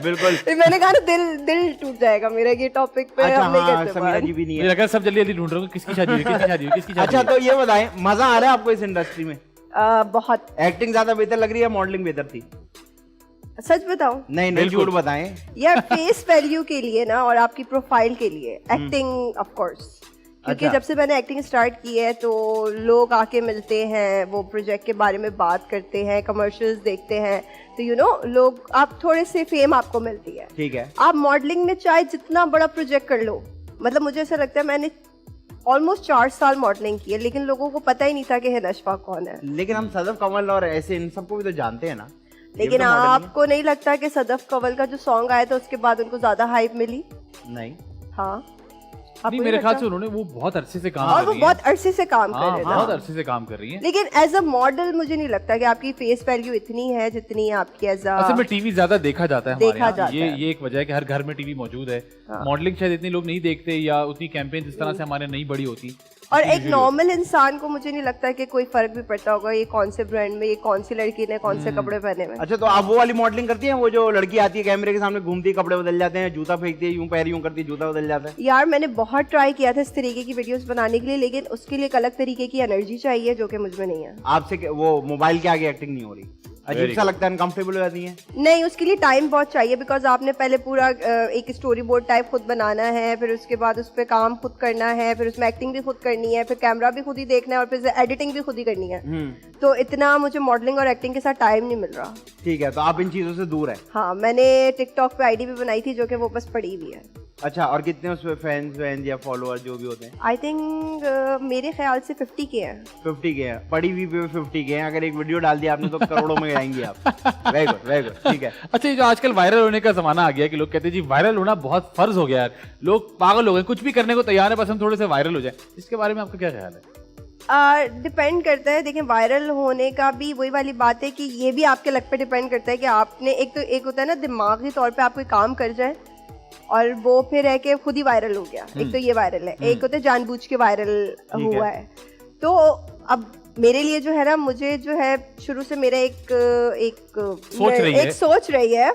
बिल्कुल। मैंने कहा ना दिल टूट जाएगा मेरा ये टॉपिक पे। अच्छा हम नहीं हाँ, करते समीरा बात। जी भी नहीं मुझे है। लगा सब जल्दी जल्दी ढूंढ रहे हो किसकी शादी हुई, किसकी शादी हुई, किसकी शादी अच्छा तो ये बताएं मजा आ रहा है आपको इस इंडस्ट्री में? बहुत। एक्टिंग ज्यादा बेहतर लग रही है, मॉडलिंग बेहतर थी? सच बताऊं? नहीं झूठ बताएं यार फेस वैल्यू के लिए ना और आपकी प्रोफाइल के लिए एक्टिंग ऑफ कोर्स, क्योंकि अच्छा। जब से मैंने एक्टिंग स्टार्ट की है तो लोग आके मिलते हैं, वो प्रोजेक्ट के बारे में बात करते हैं, कमर्शियल्स देखते हैं, तो यू नो लोग आप थोड़े से फेम आपको मिलती है। ठीक है। आप मॉडलिंग में चाहे जितना बड़ा प्रोजेक्ट कर लो, मतलब मुझे ऐसा लगता है मैंने ऑलमोस्ट 4 साल मॉडलिंग की है लेकिन लोगों को पता ही नहीं था कि नशफा कौन है। लेकिन हम सदफ कमल और ऐसे इन सबको भी तो जानते हैं ना। लेकिन ये तो मॉडलिंग है। आपको नहीं लगता कि सदफ कंवल का जो सॉन्ग आया था उसके बाद उनको ज्यादा हाइप मिली? नहीं हाँ नहीं, मेरे ख्याल से उन्होंने वो बहुत अरसे से काम और कर वो रही हैं। बहुत अरसे से काम कर हाँ, रहे बहुत थे, अरसे से काम कर रही है। लेकिन एज अ मॉडल मुझे नहीं लगता कि आपकी फेस वैल्यू इतनी है जितनी आपकी एज असल में अ टीवी ज्यादा देखा जाता है हमारे देखा यहाँ। जाता ये है। ये एक वजह है कि हर घर में टीवी मौजूद है। मॉडलिंग शायद इतने लोग नहीं देखते या उतनी कैंपेन जिस तरह से हमारे नहीं बड़ी होती। और एक नॉर्मल इंसान को मुझे नहीं लगता कि कोई फर्क भी पड़ता होगा ये कौन से ब्रांड में, ये कौन सी लड़की ने कौन से कपड़े पहने हुए। अच्छा तो आप वो वाली मॉडलिंग करती हैं, वो जो लड़की आती है कैमरे के सामने घूमती है, कपड़े बदल जाते हैं, जूता फेंकती है, यूं पैर यूं करती है, जूता बदल जाता है? यार मैंने बहुत ट्राई किया था इस तरीके की वीडियोस बनाने के लिए, लेकिन उसके लिए एक अलग तरीके की एनर्जी चाहिए जो कि मुझ में नहीं है। आपसे वो मोबाइल के आगे एक्टिंग नहीं हो रही, अजीब सा लगता है, अनकंफर्टेबल हो जाती है? नहीं, उसके लिए टाइम बहुत चाहिए, बिकॉज आपने पहले पूरा एक स्टोरी बोर्ड टाइप खुद बनाना है, फिर उसके बाद उस पर काम खुद करना है, फिर उसमें एक्टिंग भी खुद करनी है, फिर कैमरा भी खुद ही देखना है और फिर एडिटिंग भी खुद ही करनी है। तो इतना मुझे मॉडलिंग और एक्टिंग के साथ टाइम नहीं मिल रहा। ठीक है, तो आप इन चीजों से दूर है। हाँ, मैंने टिकटॉक पे आईडी भी बनाई थी जो कि वो बस पड़ी हुई है। अच्छा, और कितने उसमें फैंस या फॉलोअर जो भी होते हैं? आई थिंक मेरे ख्याल से 50 के हैं। 50 के हैं, पड़ी हुई पे 50 के हैं। अगर एक वीडियो डाल दिया आपने तो करोड़ों में जाएंगे आप। वेरी गुड, वेरी गुड, ठीक है। अच्छा, ये जो आजकल वायरल होने का जमाना आ गया कि लोग कहते हैं जी वायरल होना बहुत फर्ज हो गया यार, लोग पागल हो गए, कुछ भी करने को तैयार है बस हम थोड़े से वायरल हो जाए। इसके बारे में आपका क्या ख्याल है? डिपेंड करता है। देखिए, वायरल होने का भी वही वाली बात है कि ये भी आपके लक पे डिपेंड करता है कि आपने एक होता है ना दिमागी तौर पे आप कोई काम कर जाए और वो फिर है कि खुद ही वायरल हो गया। एक तो ये वायरल है, एक होता है जानबूझ के वायरल हुआ है। तो अब मेरे लिए जो है ना, मुझे जो है शुरू से मेरा एक सोच रही है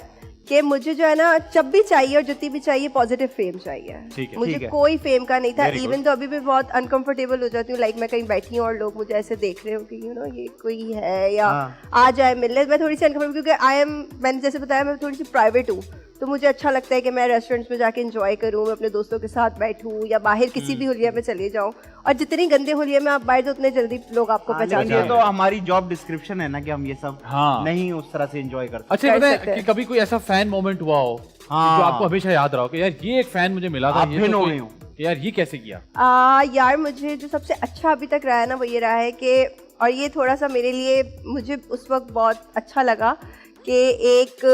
कि मुझे जो है ना जब भी चाहिए और जितनी भी चाहिए पॉजिटिव फेम चाहिए। ठीक है, मुझे ठीक है। कोई फेम का नहीं था। Very good. इवन तो अभी भी बहुत अनकंफर्टेबल हो जाती हूँ, लाइक मैं कहीं बैठी हूँ और लोग मुझे ऐसे देख रहे हो कि यू नो ये कोई है या आ जाए मिलने, मैं थोड़ी सी अनकंफर्टेबल, क्योंकि मैंने जैसे बताया मैं थोड़ी सी प्राइवेट हूँ, तो मुझे अच्छा लगता है कि मैं रेस्टोरेंट्स में जाके एंजॉय करूँ, मैं अपने दोस्तों के साथ बैठूँ या बाहर किसी भी हुलिया में चले जाऊँ। और जितनी गंदे हुलिया में आप बैठ दो उतने जल्दी लोग आपको पहचान लेकिन ये तो हमारी जॉब डिस्क्रिप्शन है ना कि हम ये सब हाँ। नहीं उस तरह से एंजॉय कर सकते। अच्छा कर पता सकते है कि हैं। कभी कोई ऐसा फैन मोमेंट हुआ हो हाँ। जो आपको हमेशा याद रहा हो कि यार ये एक फैन मुझे मिला था, आप ये भिन्न तो हो कोई- गए हो। कि यार ये कैसे किया? यार मुझे जो सबसे अच्छा अभी तक रहा है ना वो ये रहा है कि, और ये थोड़ा सा मेरे लिए मुझे उस वक्त बहुत अच्छा लगा कि एक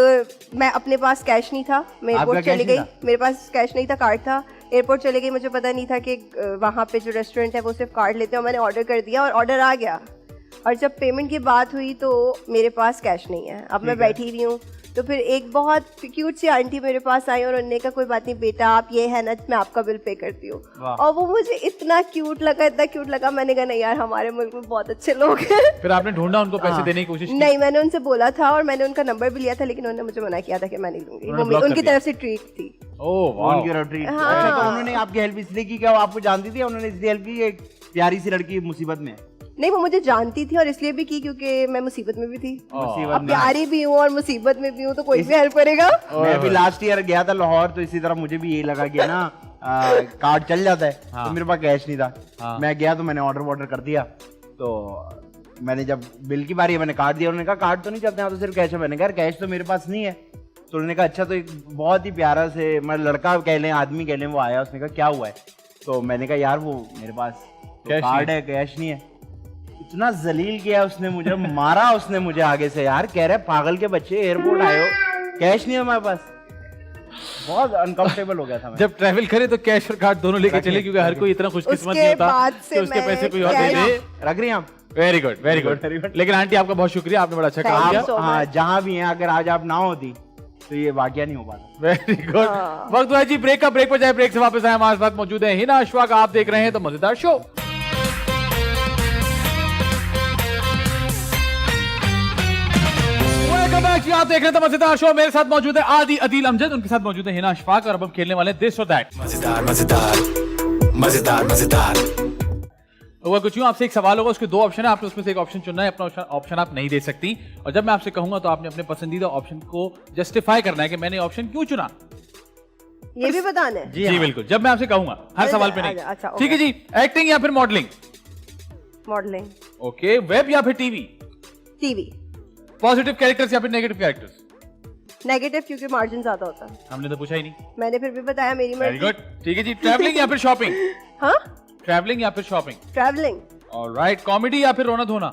मैं अपने पास कैश नहीं था, मैं आपका एयरपोर्ट कैश चली नहीं गई, था? मेरे पास कैश नहीं था, कार्ड था, एयरपोर्ट चले गई, मुझे पता नहीं था कि वहाँ पे जो रेस्टोरेंट है वो सिर्फ कार्ड लेते हैं, और मैंने ऑर्डर कर दिया और ऑर्डर आ गया, और जब पेमेंट की बात हुई तो मेरे पास कैश नहीं है। अब मैं बैठी हुई हूँ, तो फिर एक बहुत क्यूट सी आंटी मेरे पास आई और उन्होंने कहा कोई बात नहीं बेटा, आप ये है ना, मैं आपका बिल पे करती हूँ। और वो मुझे इतना क्यूट लगा, मैंने कहा नहीं यार हमारे मुल्क में बहुत अच्छे लोग हैं। फिर आपने ढूंढा उनको पैसे देने की कोशिश की? नहीं, मैंने उनसे बोला था और मैंने उनका नंबर भी लिया था, लेकिन उन्होंने मुझे मना किया था कि मैं नहीं लूंगी। उन्होंने वो block कर उनकी दिया। तरफ से ट्रीट थी। ओह वाह। उनकी retreat। हाँ। अच्छा, तो उन्होंने आपकी हेल्प इसलिए की, क्या वो आपको जानती थी या उन्होंने इसलिए हेल्प की? एक प्यारी सी लड़की मुसीबत में है। नहीं, वो मुझे जानती थी और इसलिए भी की क्योंकि मैं मुसीबत में भी थी। मुसीबत अब में। प्यारी भी हूँ और मुसीबत में भी हूँ, तो कोई भी हेल्प करेगा। मैं भी लास्ट ईयर गया था लाहौर, तो इसी तरह मुझे भी ये लगा कि ना कार्ड चल जाता है, हाँ। तो मेरे पास कैश नहीं था। हाँ। मैं गया तो मैंने ऑर्डर कर दिया, तो मैंने जब बिल की बारी है मैंने कार्ड दिया, उन्होंने कहा कार्ड तो नहीं चलते हैं, तो सिर्फ कैश है। मैंने कहा कैश तो मेरे पास नहीं है। तो उन्होंने कहा अच्छा, तो एक बहुत ही प्यारा से मैं लड़का कह लें, आदमी कह लें, वो आया, उसने कहा क्या हुआ है? तो मैंने कहा यार वो मेरे पास तो कैश कार्ड नहीं है, कैश नहीं है। इतना जलील किया उसने मुझे, मारा उसने मुझे आगे से, यार कह रहे पागल के बच्चे, एयरपोर्ट आए हो, कैश नहीं है हमारे पास। बहुत अनकंफर्टेबल हो गया था मैं। जब ट्रैवल करे तो कैश और कार्ड दोनों लेके चले, क्योंकि हर कोई इतना खुशकिस्मत उसके नहीं होता बाद कि से उसके मैं पैसे कोई और दे कैश- दे। रख रही हैं आप? Very good, very good, Very good. लेकिन आंटी आपका बहुत शुक्रिया, आपने बड़ा अच्छा काम Thank किया। you so हाँ, much. जहाँ भी हैं, अगर आज आप ना होती तो ये वाकया नहीं हो पाता। Very good. हाँ। वक्त हुआ है जी ब्रेक का। ब्रेक पर जाए, ब्रेक से वापस आए, हमारे साथ मौजूद है हिना अशफाक। आप देख रहे हैं तो मजेदार शो। वेलकम बैक जी, आप देख रहे हैं तो मजेदार शो। मेरे साथ मौजूद है आदि अदील अमजद, उनके साथ मौजूद है हिना अशफाक, और अब हम खेलने वाले हैं दिस और दैट। मजेदार मजेदार मजेदार मजेदार। हुआ कुछ यूं, आपसे एक सवाल होगा, उसके दो ऑप्शन है, आपने उसमें से एक ऑप्शन चुनना है। अपना ऑप्शन आप नहीं दे सकती, और जब मैं आपसे कहूंगा तो आपने अपने पसंदीदा ऑप्शन को जस्टिफाई करना है कि मैंने ऑप्शन क्यों चुना। ये भी बताना है। जी बिल्कुल, जब मैं आपसे कहूंगा, हर सवाल पे नहीं। अच्छा, ठीक है जी। एक्टिंग या फिर मॉडलिंग? Modelling, okay. वेब या फिर टीवी? टीवी। पॉजिटिव कैरेक्टर्स या फिर नेगेटिव कैरेक्टर्स? नेगेटिव, क्योंकि मार्जिन ज्यादा होता है। हमने तो पूछा ही नहीं। मैंने फिर भी बताया मेरी वेरी मर्जी। गुड, ठीक है जी। ट्रैवलिंग या फिर शॉपिंग? हाँ, ट्रैवलिंग या फिर शॉपिंग? ट्रैवलिंग। ऑलराइट। कॉमेडी या फिर रोना धोना?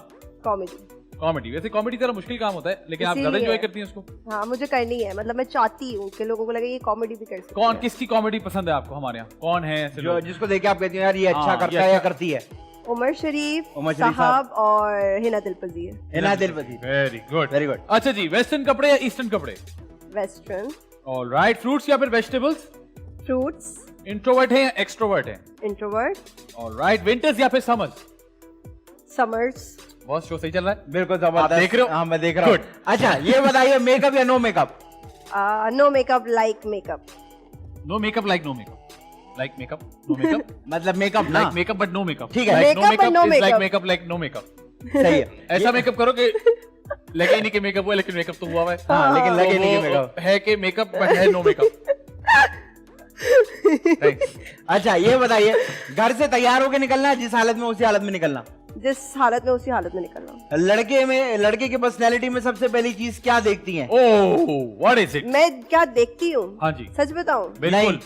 कॉमेडी। कॉमेडी। वैसे कॉमेडी जरा मुश्किल काम होता है, लेकिन आप ज्यादा इसीलिए। एंजॉय करती हैं उसको। हाँ, मुझे करनी है, मतलब मैं चाहती हूँ कि लोगों को लगे ये कॉमेडी भी कर सकते कौन, हैं। किसकी कॉमेडी पसंद है आपको हमारे यहाँ? कौन है ऐसे जो लोग? जिसको देख के आप कहती हैं यार ये अच्छा हाँ, ये करता है या अच्छा- करती है? उमर शरीफ उमर शरीफ साहब और Hina Dilpazir. Hina Dilpazir. Very good, Very good. अच्छा जी, वेस्टर्न कपड़े या ईस्टर्न कपड़े? वेस्टर्न। ऑलराइट। फ्रूट्स या फिर वेजिटेबल्स? फ्रूट्स। इंट्रोवर्ट है या एक्सट्रोवर्ट है? इंट्रोवर्ट। ऑलराइट। विंटर्स या फिर समर्स? समर्स। बहुत शो सही चल रहा है। बिल्कुल जबरदस्त। आप देख रहे हो? हाँ, मैं देख रहा हूँ। Good. अच्छा, ये बताइए मेकअप या no makeup? No makeup, like makeup. No makeup like no makeup? Like makeup no makeup? मतलब मेकअप ना? Like makeup but no makeup? ठीक है। Like no Makeup but makeup no is like makeup. Makeup like no makeup. सही है। ऐसा makeup करो कि लगे ही नहीं कि मेकअप हुआ, लेकिन मेकअप तो हुआ है। हाँ, लेकिन लगे नहीं कि वो मेकअप है कि मेकअप बट है नो मेकअप। थैंक्स। अच्छा, ये बताइए घर से तैयार होके निकलना है, जिस हालत में उसी हालत में निकलना? जिस हालत में उसी हालत में निकलना। लड़के की पर्सनैलिटी में सबसे पहली चीज क्या देखती हैं? ओह, व्हाट इज इट? मैं क्या देखती हूँ? हाँ जी। सच बताऊं बिल्कुल। नहीं।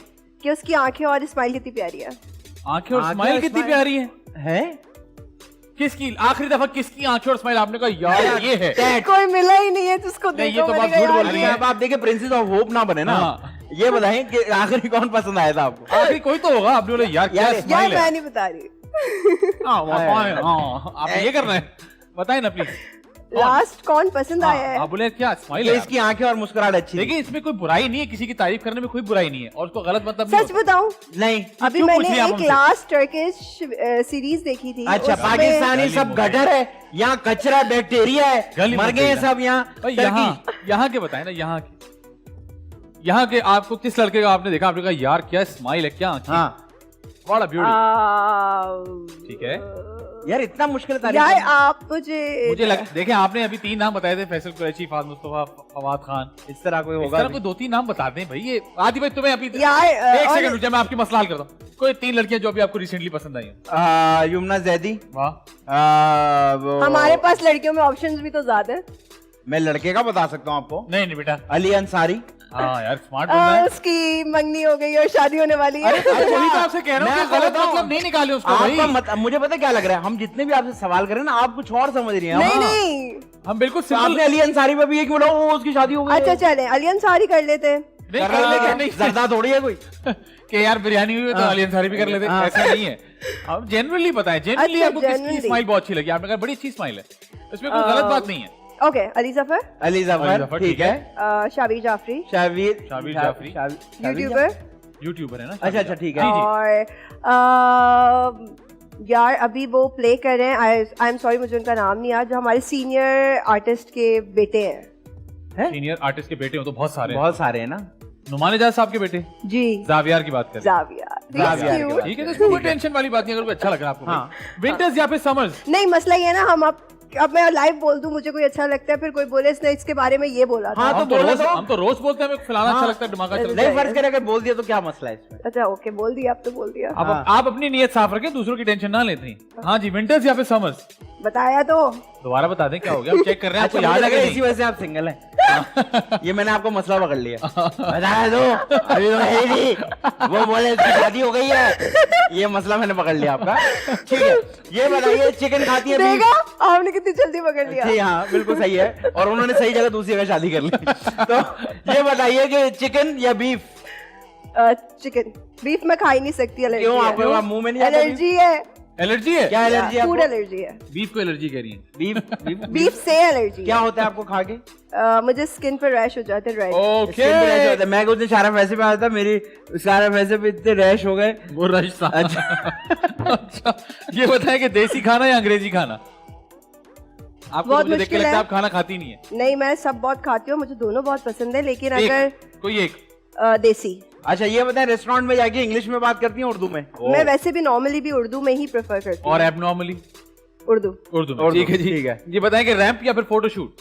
कि उसकी आंखें और स्माइल कितनी प्यारी है। आंखें और आंखें स्माइल और कितनी smile? प्यारी है। हैं? किसकी आखिरी दफा किसकी आंखें और स्माइल आपने कहा यार ये है? Cat। कोई मिला ही नहीं है जिसको नहीं, देखो ये तो मैंने बात कहा झूठ बोल यार रही ये- है। अब आप देखिए प्रिंसेस ऑफ होप ना बने ना। हाँ। ये बताएं कि आखिरी कौन पसंद आया था आपको? आखिरी कोई तो होगा। आपने बोला यार क्या यार, यार स्माइल है। मैं नहीं बता रही। हाँ, आप ये कर रहे हैं, बताएं ना प्लीज। लास्ट कौन पसंद आया है? आप बोले क्या स्माइल ये है? इसकी आंखें और मुस्कुराहट अच्छी थी। देखिए, इसमें कोई बुराई नहीं है, किसी की तारीफ करने में कोई बुराई नहीं है, और उसको गलत मतलब नहीं सच होता। बताऊं, नहीं। अभी क्यों पूछ मैंने लिया आप एक हमसे? लास्ट टर्किश सीरीज देखी थी। अच्छा, उसमें- पाकिस्तानी सब गटर है, यहाँ कचरा बैक्टीरिया है, गली मर मत गए हैं देना। सब यहाँ। भाई टर्की। यहाँ के बताए ना, यहाँ के। यहाँ के आपको किस लड़के का आपने देखा, आपने कहा यार क्या स्माइल है, क्या आंखें, हाँ बड़ा ब्यूटी, ठीक है। यार इतना मुश्किल तारीफ यार करना। आप मुझे लगा देखें आपने अभी 3 नाम बताए थे, फैसल कुरैशी, फाद मुस्तफा, फवाद खान, इस तरह कोई इस होगा तरह भी। कोई 2-3 नाम बता दें भाई। ये आदि भाई तुम्हें अभी यार, एक और- सेकंड रुक जा, मैं आपकी मसला हल करता हूँ। कोई 3 लड़कियां जो अभी आपको रिसेंटली पसंद आई हैं। युमना जैदी, वाह, हमारे पास लड़कियों में ऑप्शंस भी तो ज्यादा है। मैं लड़के का बता सकता हूँ आपको, नहीं नहीं बेटा, अली अंसारी। हाँ यार स्मार्ट बंदा है। उसकी मंगनी हो गई और शादी होने वाली है। अरे वही तो आपसे कह रहा हूँ मैं कि गलत बताऊं, मतलब नहीं निकाले उसको भाई। आपका मुझे पता क्या लग रहा है, हम जितने भी आपसे सवाल कर रहे हैं ना, आप कुछ और समझ रही हैं। नहीं हाँ। नहीं, हम बिल्कुल तो सिंपल आपने अली अंसारी पे भी ये क्यों बोला, वो उसकी शादी हो गई अच्छा चले अली अंसारी कर लेते हैं। नहीं कर लेते नहीं जर्दा थोड़ी है कोई। कि यार बिरयानी हुई तो हाँ। अली अंसारी भी कर लेते, हाँ। ऐसा नहीं है। हम जनरली बताएं, जनरली अच्छा, आपको किसकी generally। स्माइल बहुत अच्छी लगी, आपने कहा बड़ी अच्छी स्माइल है, इसमें कोई गलत बात नहीं है। ओके, अली जफर, अली अली जफर जफर, ठीक ठीक है। शाबिर जाफरी, शाबिर शाबिर जाफरी। यूट्यूबर, यूट्यूबर है ना। अच्छा अच्छा ठीक है। जी, जी। और यार अभी वो प्ले कर रहे हैं, आई एम सॉरी मुझे उनका नाम नहीं याद, जो हमारे सीनियर आर्टिस्ट के बेटे हैं। सीनियर आर्टिस्ट के बेटे हो तो बहुत सारे हैं। बहुत सारे हैं ना। नुमान एजाज साहब के बेटे जी, जावियार की बात कर रहे हैं। जाविया, जाविया के बाद। ठीक है, तो इसमें कोई टेंशन वाली बात नहीं, अगर कोई अच्छा लग रहा है आपको। हाँ। विंटर्स या फिर समर्स? नहीं मसला ये है ना, हम अब मैं लाइव बोल दूं, मुझे कोई अच्छा लगता है, फिर कोई बोले इसने इसके बारे में ये बोला था। हाँ, तो हम तो बोलो रोज तो। हम तो रोज बोलते हैं हमें फलाना अच्छा हाँ। लगता है, दिमाग अच्छा लगता नहीं है। फर्ज करे अगर बोल दिया तो क्या मसला है इसमें। अच्छा ओके, बोल दिया, अब तो बोल दिया। आप अपनी नीयत साफ रखें, दूसरों की टेंशन ना लेते हैं। हाँ जी, विंटर्स या फिर समर्स? बताया तो। दोबारा बता दें क्या हो गया, हम चेक कर रहे हैं आपको अच्छा, याद मुझे है लगा कि इसी नहीं? वजह से आप सिंगल हैं। ये मैंने आपको मसला पकड़ लिया। बताया दो, अभी तो है ही नहीं, वो बोले इसकी शादी हो गई है, ये मसला मैंने पकड़ लिया आपका। ठीक है, ये बताइए चिकन खाती है देखा beef? आपने कितनी जल्दी पकड़ लिया। जी हाँ बिल्कुल सही है, और उन्होंने सही जगह दूसरी जगह शादी कर ली। तो ये बताइए कि चिकन या बीफ? चिकन, बीफ मैं खा ही नहीं सकती, एलर्जी क्यों, है। आपको वहाँ मुंह में नहीं आता एलर्जी है, एलर्जी है? क्या एलर्जी है फूड आपको? एलर्जी है, बीफ को एलर्जी कह रही है। बीफ बीफ बीफ से एलर्जी क्या है। होता है आपको खा के? मुझे स्किन पर रैश हो जाते हैं, रैश। ओके, Skin पे rash होता है। मैं कुछ दिन शारा फैसे पे आया था, मेरी शारा फैसे पे इतने रैश हो गए। वो रश था। अच्छा, ये बताएं कि देसी खाना या अंग्रेजी खाना? आपको बहुत मुझे देख के मुश्किल लगता है है। आप खाना खाती नहीं है। नहीं, मैं सब बहुत खाती हूँ, मुझे दोनों बहुत पसंद है, लेकिन एक, अगर कोई एक। देसी, अच्छा ये बताएं, रेस्टोरेंट में जाके इंग्लिश में बात करती हैं उर्दू में? मैं वैसे भी नॉर्मली भी उर्दू में ही प्रेफर करती और हूँ। एबनॉर्मली? उर्दू, उर्दू में। उर्दू, ठीक है जी, ठीक है। ये बताएं कि रैंप या फिर फोटोशूट?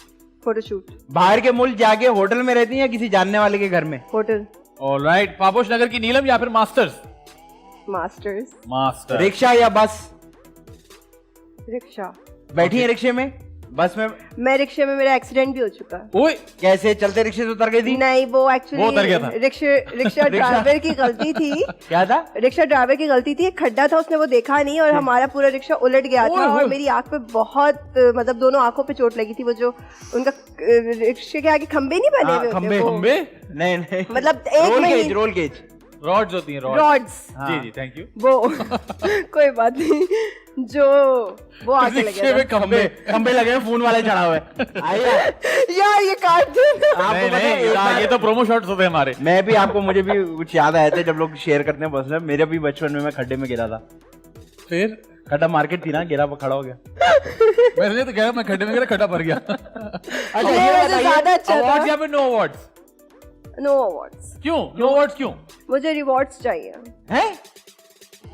फोटोशूट, बाहर के मुल्क जाके होटल में रहती हैं या किसी जानने वाले के घर में? होटल, ऑलराइट, पापोश नगर की नीलम या फिर मास्टर्स? Masters, master. रिक्शा या बस? रिक्शा। बैठी है रिक्शे में, बस में? मैं रिक्शे में, मेरा एक्सीडेंट भी हो चुका है। ओए, कैसे, चलते रिक्शे से उतर गई थी? नहीं, वो वो एक्चुअली उतर गया था। रिक्शा ड्राइवर की गलती थी। क्या था? रिक्शा ड्राइवर की गलती थी, एक खड्डा था, उसने वो देखा नहीं और हमारा पूरा रिक्शा उलट गया ओए था, होए। और मेरी आंख पे बहुत मतलब दोनों आंखों पे चोट लगी थी। वो जो उनका रिक्शे के आगे खंबे नहीं बने हाँ, हुए होते, खंबे, वो खंबे? नहीं नहीं, मतलब एक रोल महीने- गेज, रोल गेज। रॉड्स होती हैं, रॉड्स। रॉड्स, जी जी, थैंक यू। वो कोई बात नहीं, जो वो आगे लग रिक्शे गया में था। खंबे। खंबे लगे हैं, फोन वाले चढ़ा हुआ है। आइए, यार ये काट दो। आपको नहीं पता है, नहीं, एक हाँ, बार- ये तो प्रोमो शॉट्स होते हैं हमारे। मैं भी आपको, मुझे भी कुछ याद आया था जब लोग शेयर करते हैं बस में। मेरे भी बचपन में मैं खड्डे में गिरा था। फिर खड्डा मार्केट थी ना, गिरा खड़ा हो गया। मैंने तो कहा मैं खड्डे में गिरा, खड्डा भर गया। अच्छा ये ये वैसे बताइए, ज्यादा अच्छा अवार्ड्स था। या फिर नो अवार्ड्स? नो अवार्ड्स, क्यों नो अवार्ड्स क्यों? मुझे रिवॉर्ड्स चाहिए। हैं?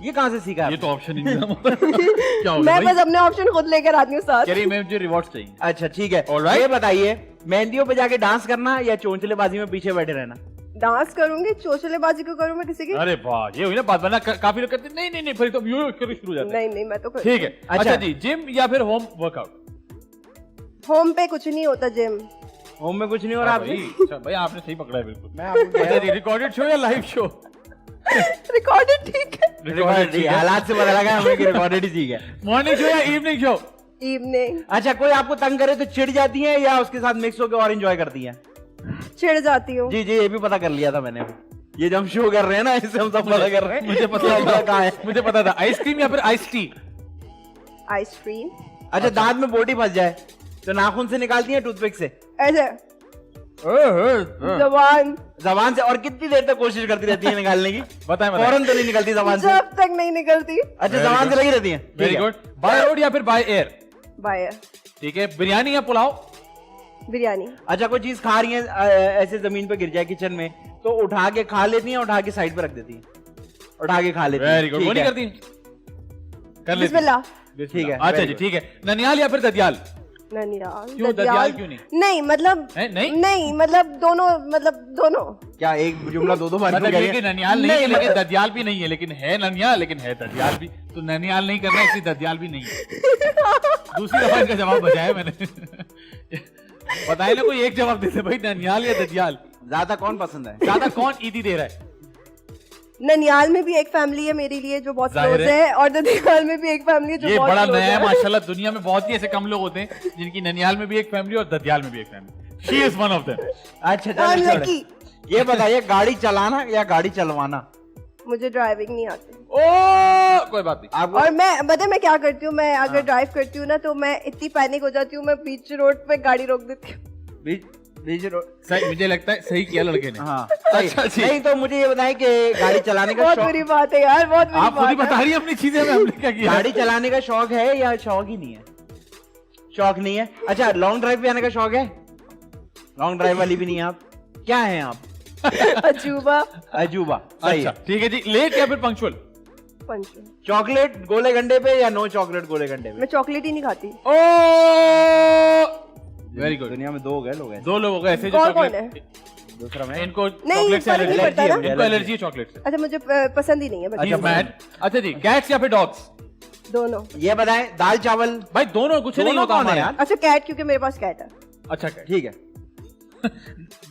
ये कहाँ से सीखा ये आपने? तो ऑप्शन ही नहीं था। क्या हो गया मैं भाई? बस अपने ऑप्शन खुद लेकर आती हूँ साथ। कह रही मैं मुझे रिवॉर्ड्स चाहिए। अच्छा ठीक है, Alright. ये बताइए, मेहंदियों पे जाके डांस करना या चोंचलेबाजी में पीछे बैठे रहना? डांस करूंगी, चोचलेबाजी को करूँ मैं किसी की? अरे वाह, ये हुई ना बात, वरना काफी लोग कहते हैं, नहीं नहीं नहीं, फिर तो यूं शुरू हो जाता है। नहीं नहीं, मैं तो करती ठीक है, अच्छा। अच्छा जी, जिम या फिर होम वर्कआउट? हूँ। होम पे कुछ नहीं होता, जिम। होम में कुछ नहीं हो रहा आपसे? अच्छा भाई, आपने सही पकड़ा है बिल्कुल। मैं आपको कह अच्छा रहा जी, रिकॉर्डेड शो या लाइव शो? रिकॉर्डेड ठीक है। हूँ, रिकॉर्डेड ठीक है। हालात से पता लगा हमें कि रिकॉर्डेड ही ठीक है। मॉर्निंग शो या इवनिंग शो? इवनिंग। अच्छा, कोई आपको तंग करे तो चिढ़ जाती हैं या उसके साथ मिक्स होकर और एंजॉय करती हैं? चिढ़ जाती हूँ। जी जी, ये भी पता कर लिया था मैंने। ये जो हम शो कर रहे हैं ना, इससे हम सब पता कर रहे हैं। मुझे पता था, कहाँ है। मुझे पता था। आइसक्रीम या फिर आइस टी? आइसक्रीम। अच्छा, दांत में बोटी फंस जाए तो नाखून से निकालती हैं टूथपिक से? ऐसे जबान, जबान से? और कितनी देर तक कोशिश करती रहती है निकालने की? बताएं बताएं। फौरन तो नहीं निकलती जबान से? जब तक नहीं निकलती। अच्छा, जबान से लगी रहती है। Very good. बाय रोड या फिर बाय एयर? बाय ठीक है, बिरयानी या पुलाव? बिरयानी। अच्छा, कोई चीज खा रही है, ऐसे जमीन पे गिर जाए किचन में तो उठा के खा लेती हैं, उठा के साइड पे रख देती हैं, उठा के खा लेती हैं। Very good. वो ठीक नहीं है। करती? कर लेती। बिस्मिल्लाह। ठीक है, अच्छा very जी good। ठीक है। ननियाल या फिर ददियाल? ननियाल। क्यों ददियाल क्यों नहीं? नहीं मतलब नहीं? नहीं मतलब दोनों क्या एक जुमला दो बार मतलब क्यों ये कह कि रही है? ननियाल नहीं है लेकिन मतलब- ददियाल भी नहीं है, लेकिन है ननियाल लेकिन है ददियाल भी। तो ननियाल नहीं करना इसलिए ददियाल भी नहीं है। दूसरी दफा इनका जवाब बचाया मैंने। बताए ना, कोई एक जवाब देते भाई, ननियाल या ददियाल। ज्यादा कौन पसंद है? ज्यादा कौन ईदी दे रहा है? ननियाल में भी एक फैमिली है मेरे लिए जो बहुत जाहिर क्लोज है, और ददियाल में भी एक फैमिली है जो ये बहुत बड़ा close नया है है। माशाल्लाह। दुनिया में बहुत ही ऐसे कम लोग होते हैं जिनकी ननियाल में भी एक फैमिली और ददियाल में भी एक family. She is one of them. अच्छा I'm चलो lucky। ये बताइए, गाड़ी चलाना या गाड़ी चलवाना? मुझे ड्राइविंग नहीं आती, ओ कोई बात नहीं। आपको और मैं पता है मैं क्या करती हूँ, मैं अगर ड्राइव करती हूँ ना तो मैं इतनी पैनिक हो जाती हूँ, मैं बीच रोड पे गाड़ी रोक देती हूँ। बीच रोड। सही, मुझे लगता है सही किया लड़के ने। हाँ अच्छा जी। नहीं तो मुझे ये बताएं कि गाड़ी चलाने का बहुत शौक, बुरी बात है यार, बहुत बुरी आप खुद ही बात बता है। रही हैं अपनी चीजें में हमने क्या किया। गाड़ी चलाने का शौक है या शौक ही नहीं है? शौक नहीं है। अच्छा, लॉन्ग ड्राइव पे आने का शौक है? लॉन्ग ड्राइव वाली भी नहीं है आप? क्या है आप? अजूबा। अजूबा। सही अच्छा है। ठीक है जी। लेट या फिर पंक्चुअल? पंचो। चॉकलेट गोले गंडे पे या नो चॉकलेट गोले गंडे पे? मैं चॉकलेट ही नहीं खाती। ओ वेरी गुड। दुनिया में दो हो गए लोग ऐसे। दो लोग हो गए ऐसे जो कौन कौन चॉकलेट, है? दूसरा मैं। इनको नहीं, चॉकलेट से फर्क नहीं एलर्जी पड़ता है। ना। इनको एलर्जी है चॉकलेट से। अच्छा मुझे पसंद ही नहीं है He बच्चे। is mad। अच्छा जी, कैट्स या फिर डॉग्स? दोनों। ये बताएं, दाल चावल। भाई दोनों, कुछ नहीं दोनों होता कौन है हमारे यार? अच्छा कैट, क्योंकि मेरे पास कैट है। अच्छा cat। ठीक है। cat।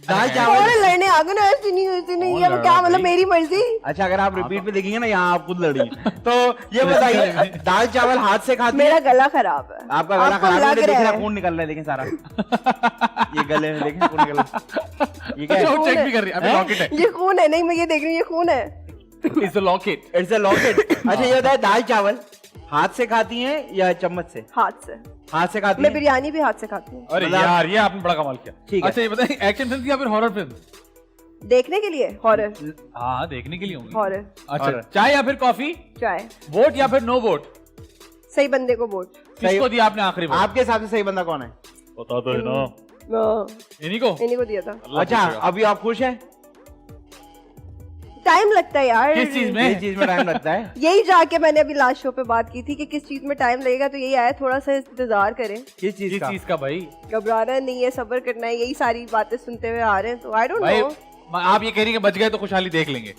दाल कौन चावल। लड़ने आ गए ना, ऐसी नहीं ऐसी नहीं, कौन ये लड़ क्या रहा मतलब भाई? मेरी मर्जी। अच्छा, अगर आप रिपीट पे देखेंगे ना, यहाँ आप खुद लड़ी। तो ये बताइए, दाल चावल हाथ से खाती मेरा है? गला खराब है। आपका गला आपको खराब है, लग देख रहा रहा है। खून निकल रहा है, लेकिन सारा ये गले में देखें खून निकल रहा है। ये क्या अच्छा, है? वो चेक भी कर रही है। अबे लॉकेट है। ये खून है। नहीं मैं ये देख रही हूँ, ये खून है। It's a locket. It's a locket. अच्छा ये बताए, दाल चावल हाथ से खाती हैं या चम्मच से? हाथ से। हाथ से खाती मैं हैं? बिरयानी भी हाथ से खाती हूँ। अरे मतलब- यार, ये आपने बड़ा कमाल किया। ठीक है। अच्छा ये बताइए, एक्शन फिल्म या फिर हॉरर फिल्म? देखने के लिए हॉरर। हाँ, देखने के लिए होंगी। हॉरर। अच्छा, Horror। चाय या फिर कॉफी? चाय। वोट या फिर नो वोट? सही बंदे को वोट। किसको दिया आपने आखिरी वोट? आपके हिसाब से सही बंदा कौन है? बता दो ना। हाँ, इन्हीं को? इन्हीं को दिया था। अल्लाह अच्छा, पूछेगा। अभी आप खुश हैं? टाइम लगता है यार। किस चीज में? ये चीज में टाइम लगता है। यही जाके मैंने अभी लास्ट शो पे बात की थी कि किस चीज में टाइम लगेगा, तो यही आया, थोड़ा सा इंतजार करें। किस चीज किस का? चीज का भाई? घबराना नहीं है, सब्र करना है, यही सारी बातें सुनते हुए आ रहे हैं, तो आई डोंट भाई नो। आप ये कह रही हैं कि बच गए तो खुशहाली देख लेंगे।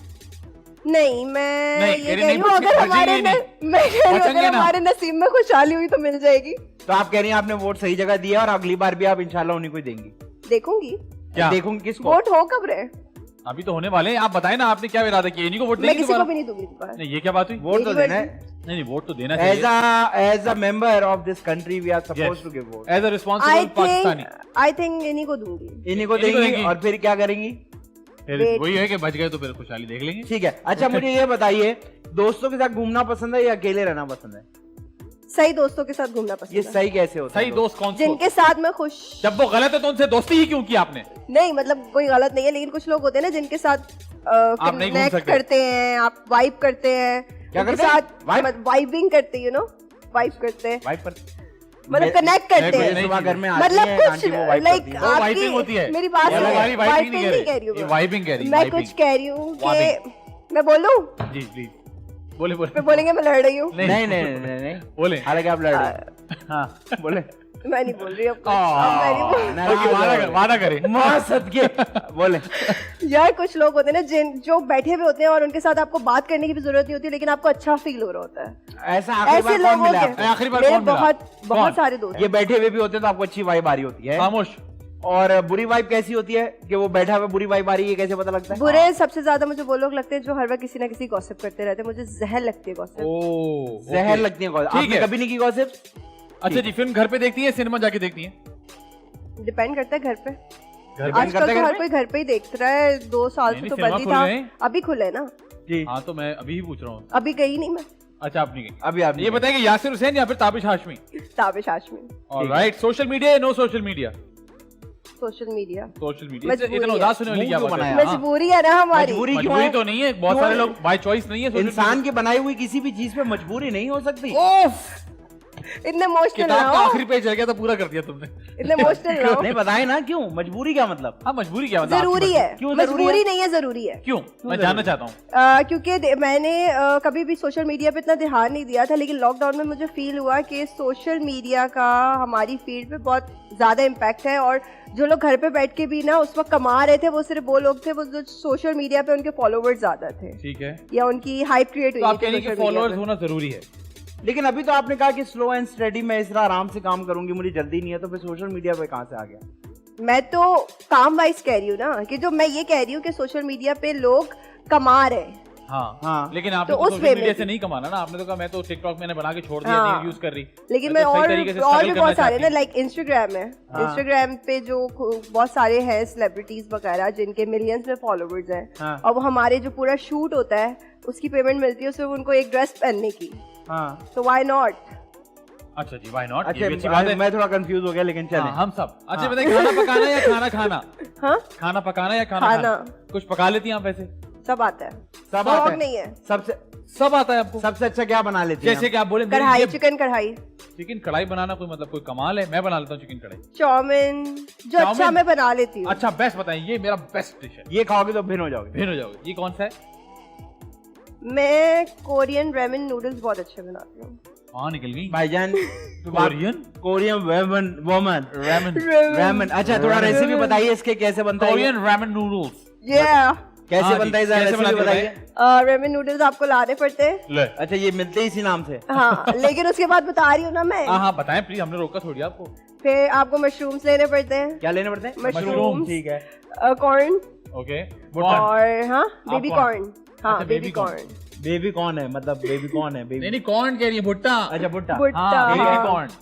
नहीं मैं नहीं, ये कह रही कह रही नहीं, हूँ, अगर बचेंगे हमारे नहीं। मैं कह रही हूँ, बचेंगे अगर ना। हमारे नसीब में खुशहाली हुई तो मिल जाएगी। तो आप कह रही हैं आपने वोट सही जगह दिया और अगली बार भी आप इंशाल्लाह उन्हीं को ही देंगी। देखूंगी। क्या? देखूंगी किसको? वोट हो कब रहे? अभी तो होने वाले हैं। आप बताएं ना, आपने क्या इरादा किया? इन्हीं को वोट मैं देंगे किसी को दोबारा? भी नहीं दूंगी दोबारा। नहीं, ये क्या बात हुई? वोट तो मेरी देना है। नहीं, वोट तो देना एज चाहिए। A member of this country we are supposed to give vote. As a responsible Pakistani. I think इन्हीं को दूंगी। इन्हीं को इन्हीं को देंगी देंगी। और फिर क्या करेंगी? फिर Wait. वही है कि बच गए तो फिर खुशहाली देख लेंगे। ठीक है। अच्छा मुझे ये बताइए, दोस्तों के साथ घूमना पसंद है या अकेले रहना पसंद है? सही दोस्तों के साथ घूमना पसंद ये है। सही कैसे होता है? सही दोस्त कौन से? जिनके साथ मैं खुश। जब वो गलत है तो उनसे दोस्ती ही क्यों की आपने? नहीं मतलब कोई गलत नहीं है, लेकिन कुछ लोग होते हैं ना जिनके साथ आप नहीं घूम कनेक्ट सकते। करते हैं, आप वाइब करते हैं, क्या उनके करते हैं? साथ Vibe? वाइबिंग करते हैं, यू नो, वाइब करते हैं, वाइफ पर मतलब कनेक्ट करते नहीं, हैं। नहीं, सुबह घर में आती मतलब है, कुछ आंटी वो वाइफ लाइक करती है। वो वाइबिंग होती है। मेरी बात ये सुनो, हमारी वाइबिंग वाइबिंग नहीं कह रही हूँ ये मैं। वाइबिंग कह रही है, मैं वाइबिंग। कुछ कह रही हूँ कि वाइबिंग। मैं बोलूं, जी प्लीज बोले बोले फिर बोलेंगे मैं लड़ रही हूँ। नहीं नहीं नहीं नहीं बोले। हालांकि आप लड़ रहे हैं। हाँ बोले। मैं नहीं बोल रही अब कुछ। आह, मैं नहीं बोल- नाराज वादा करें। माँ सदके बोले। यार कुछ लोग होते हैं ना जो बैठे हुए होते हैं और उनके साथ आपको बात करने की भी जरूरत नहीं होती, लेकिन आपको अच्छा फील हो रहा होता है। ऐसा आखिरी ऐसे बार कौन लोग मिला होते आपको? हैं। आखिरी बार मेरे कौन मिला? बहुत कौन? बहुत सारे दोस्त ये बैठे हुए भी होते हैं तो आपको अच्छी वाइब आ रही होती है। खामोश। और बुरी वाइब कैसी होती है कि वो बैठा हुआ बुरी वाइब आ रही है, कैसे पता लगता है? बुरे सबसे ज्यादा मुझे वो लोग लगते हैं जो हर वक्त किसी ना किसी गॉसिप करते रहते हैं, मुझे जहर लगती है गॉसिप। ओ जहर लगती है gossip। ठीक आपने है। कभी नहीं की गॉसिप? अच्छा जी, फिल्म घर पे देखती है सिनेमा जाके देखती है? डिपेंड करता है घर पे। घर पे आजकल तो हर कोई घर पे ही देख रहा है, 2 साल नहीं, से तो सिनेमा बंद ही खुल था, गए हैं। अभी खुले हैं ना। जी हाँ तो मैं अभी ही पूछ रहा हूँ। अभी गई नहीं मैं। अच्छा आप नहीं गई। अभी आप ये बताएं कि यासिर हुसैन या फिर Tabish Hashmi? Tabish Hashmi. Alright. Social media या no social media? Social media. Social media. मजबूरी इतना है। उदास होने वाली क्या मुंह बात क्यों है? बनाया? मजबूरी है ना हमारी। मजबूरी क्यों मजबूरी है? तो नहीं है, बहुत क्यों सारे है? लोग बाय चॉइस नहीं है social इंसान media। की बनाई हुई किसी भी चीज पे मजबूरी नहीं हो सकती। इतने इमोशनल किताब ना का हो, आखिरी पेज रह गया तो पूरा कर दिया तुमने। इतने इमोशनल ना हो। नहीं बताए ना क्यों, मजबूरी क्या मतलब? हाँ मजबूरी क्या मतलब? जरूरी है, क्यों जरूरी मजबूरी है? नहीं है, जरूरी है। क्यों? मैं जानना चाहता हूँ। क्योंकि मैंने कभी भी सोशल मीडिया पे इतना ध्यान नहीं दिया था, लेकिन लॉकडाउन में मुझे फील हुआ कि सोशल मीडिया का हमारी फील्ड पे बहुत ज्यादा इम्पैक्ट है। और जो लोग घर पे बैठ के भी ना उस वक्त कमा रहे थे, वो सिर्फ वो लोग थे वो जो सोशल मीडिया पे उनके फॉलोवर्स ज्यादा थे, ठीक है, या उनकी हाइप क्रिएट तो हुई आप कह रही हैं कि फॉलोअर्स होना जरूरी है। लेकिन अभी तो आपने कहा कि स्लो एंड स्टडी, मैं इस तरह आराम से काम करूंगी, मुझे जल्दी नहीं है, तो फिर सोशल मीडिया पे कहाँ से आ गया? मैं तो काम वाइज कह रही हूँ ना, कि जो मैं ये कह रही हूँ कि सोशल मीडिया पे लोग कमा रहे हैं। हाँ, लेकिन आपने तो तो उस सोशल वे मीडिया में से नहीं कमाना ना। आपने तो कहा मैं तो टिकटॉक मैंने बना के छोड़ दिया, हाँ। नहीं यूज कर रही। लेकिन मैं मैं तो सही और तरीके से और struggle भी करना बहुत सारे चाहती ना, हूँ। लाइक इंस्टाग्राम है, इंस्टाग्राम पे जो बहुत सारे हैं सेलिब्रिटीज वगैरह जिनके मिलियंस में फॉलोवर्स हैं, हाँ। और वो हमारे जो पूरा शूट होता है उसकी पेमेंट मिलती है सिर्फ उनको एक ड्रेस पहनने की, हाँ तो व्हाई नॉट? अच्छा जी, व्हाई नॉट? ये भी अच्छी बात अच्छा है। मैं थोड़ा कंफ्यूज हो गया, लेकिन चले। हाँ, हम सब। अच्छा बताइए, खाना पकाना या खाना खाना? हाँ, खाना पकाना या खाना खाना। कुछ पका लेती हैं आप वैसे? सब आता है, सब आता शौक है? नहीं है। सब आता है आपको? सबसे अच्छा क्या बना लेते हैं? जैसे कि आप बोले कढ़ाई, चिकन कढ़ाई, चिकन कढ़ाई बनाना कोई मतलब कोई कमाल है? मैं बना लेता हूँ चिकन कढ़ाई। चाउमीन, जो अच्छा चाउमीन? मैं बना लेती हूँ। अच्छा बेस्ट बताइए, ये मेरा बेस्ट डिश है। ये खाओगे तो भिन्न हो जाओगे। भिन्न हो जाओगे। ये कौन सा है? मैं कोरियन रेमन नूडल्स बहुत अच्छे बनाती हूँ। कहाँ निकल गई? भाईजान Korean Korean woman ramen, Ramon. अच्छा थोड़ा रेसिपी बताइए इसके, कैसे बनता है? Korean ramen noodles। कैसे हाँ बनता है, जी, जरा कैसे रेसिपी बनाते बताइए। रेमन नूडल्स आपको लाने पड़ते हैं। ले। अच्छा ये मिलते ही इसी नाम से? हाँ, लेकिन उसके बाद बता रही हूँ ना मैं। हाँ बताएं प्लीज, हमने रोका थोड़ी आपको। फिर आपको मशरूम्स लेने पड़ते हैं, क्या लेने पड़ते हैं? मशरूम, ठीक है। कॉर्न, ओके, और हाँ बेबी corn? कॉर्न, हाँ अच्छा, baby baby corn। Corn, baby कौन है, मतलब बेबी कौन है? नहीं बेबी नहीं, कौन कह रही है? भुट्टा। अच्छा भुट्टा। भुट्टा, हाँ, हाँ। baby corn।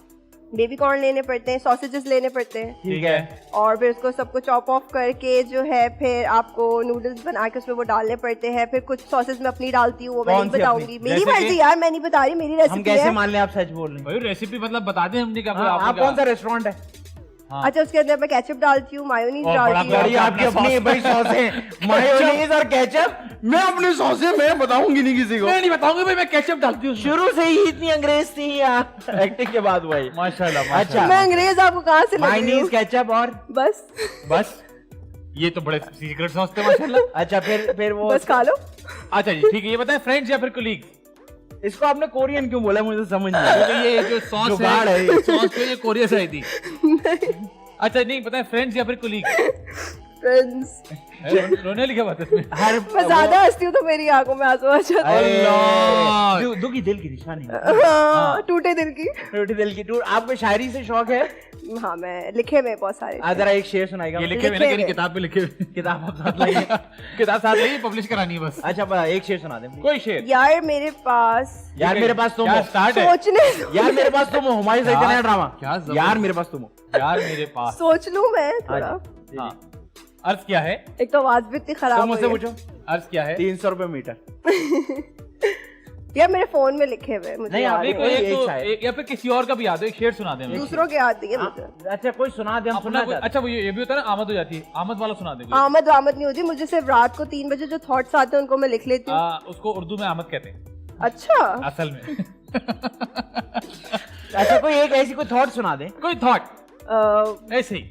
बेबी कॉर्न लेने पड़ते हैं, सॉसेजेस लेने पड़ते हैं, ठीक है। और फिर उसको सबको चॉप ऑफ करके जो है फिर आपको नूडल्स बना के उसमें वो डालने पड़ते हैं। फिर कुछ सॉसेस मैं अपनी डालती हूँ, वो मैं कौन नहीं सी बताऊंगी, अपनी? मेरी जैसे मर्जी कि? यार, मैं नहीं बता रही, मेरी हम रेसिपी कैसे है। मान लें आप सच बोल रहे हैं? भाई रेसिपी मतलब बता दें हमने क्या? हाँ, आप कौन सा रेस्टोरेंट है? हाँ। अच्छा, उसके अंदर मैं केचप डालती हूँ, मायोनीज और बड़ा डालती गाड़ी हूँ। आपकी अपनी बड़ी सॉसें, मायोनीज और केचप। मैं अपनी सॉसें मैं बताऊंगी नहीं किसी को। मैं नहीं बताऊंगा भाई, मैं केचप डालती हूँ उसमें। शुरू से ही इतनी अंग्रेज थी यार, एक्टिंग के बाद हुआ ये। माशाल्लाह अच्छा। मैं अंग्रेज आपको कहाँ से लग रही मायोनीज, हूँ? केचप और बस बस ये तो बड़े सीक्रेट सॉस थे माशाल्लाह। अच्छा फिर वो बस खा लो। अच्छा जी ठीक है, ये बताएं फ्रेंड्स या फिर कोलीग्स? इसको आपने कोरियन क्यों बोला, मुझे समझ नहीं आया। क्योंकि ये जो सॉस जुगाड़ है, है ये। सॉस पे ये कोरिया से आई थी। अच्छा नहीं बताएं फ्रेंड्स या फिर कोलीग्स? फ्रेंड्स, रोने लिखा बात है इसमें। हर मैं ज्यादा हंसती हूँ तो मेरी आंखों में आंसू आ जाते हैं। अल्लाह। दुखी दिल की निशानी। हाँ, टूटे दिल की। टूटी दिल की टूट। आपको शायरी से शौक है? हाँ, मैं लिखे में बहुत सारे। जरा एक शेर सुनाएगा। ये लिखे हुए ना, लिखे कहीं हुए। किताब पे लिखे हुए। किताब आप साथ लाइए। किताब साथ लाइए, पब्लिश करानी है बस। अच्छा एक शेर सुना दे। कोई शेर? यार मेरे पास यार मेरे पास तुम क्या हो। स्टार्ट है? सोचने दो। यार मेरे पास तुम हो, हुमायूं सईद का नया ड्रामा। क्या जबरदस्त। यार मेरे पास तुम हो। यार मेरे पास। सोच लूं मैं थोड़ा। हाँ, अर्ज क्या है? एक तो आवाज भी इतनी खराब तुम हो मुझसे गई। पूछो। अर्ज क्या है? 300 रुपए मीटर। यार मेरे फोन में लिखे हुए हैं, मुझे नहीं, याद आप एक नहीं। एक तो शायर। या फिर किसी और का भी याद हो, एक शेर सुना दे हमें। दूसरों के याद नहीं है मुझे। अच्छा कोई सुना दे, हम अपना सुनना कोई- चाहते अच्छा वो ये भी होता है ना, आमद हो जाती है, आमद वाला सुना दे कोई। आमद वामद नहीं होती मुझे, सिर्फ रात को 3 बजे जो थॉट्स आते हैं उनको मैं लिख लेती हूँ। उसको उर्दू में आमद कहते हैं अच्छा, असल में। अच्छा कोई एक ऐसी कोई थॉट सुना दे। कोई थॉट अ, ऐसे ही।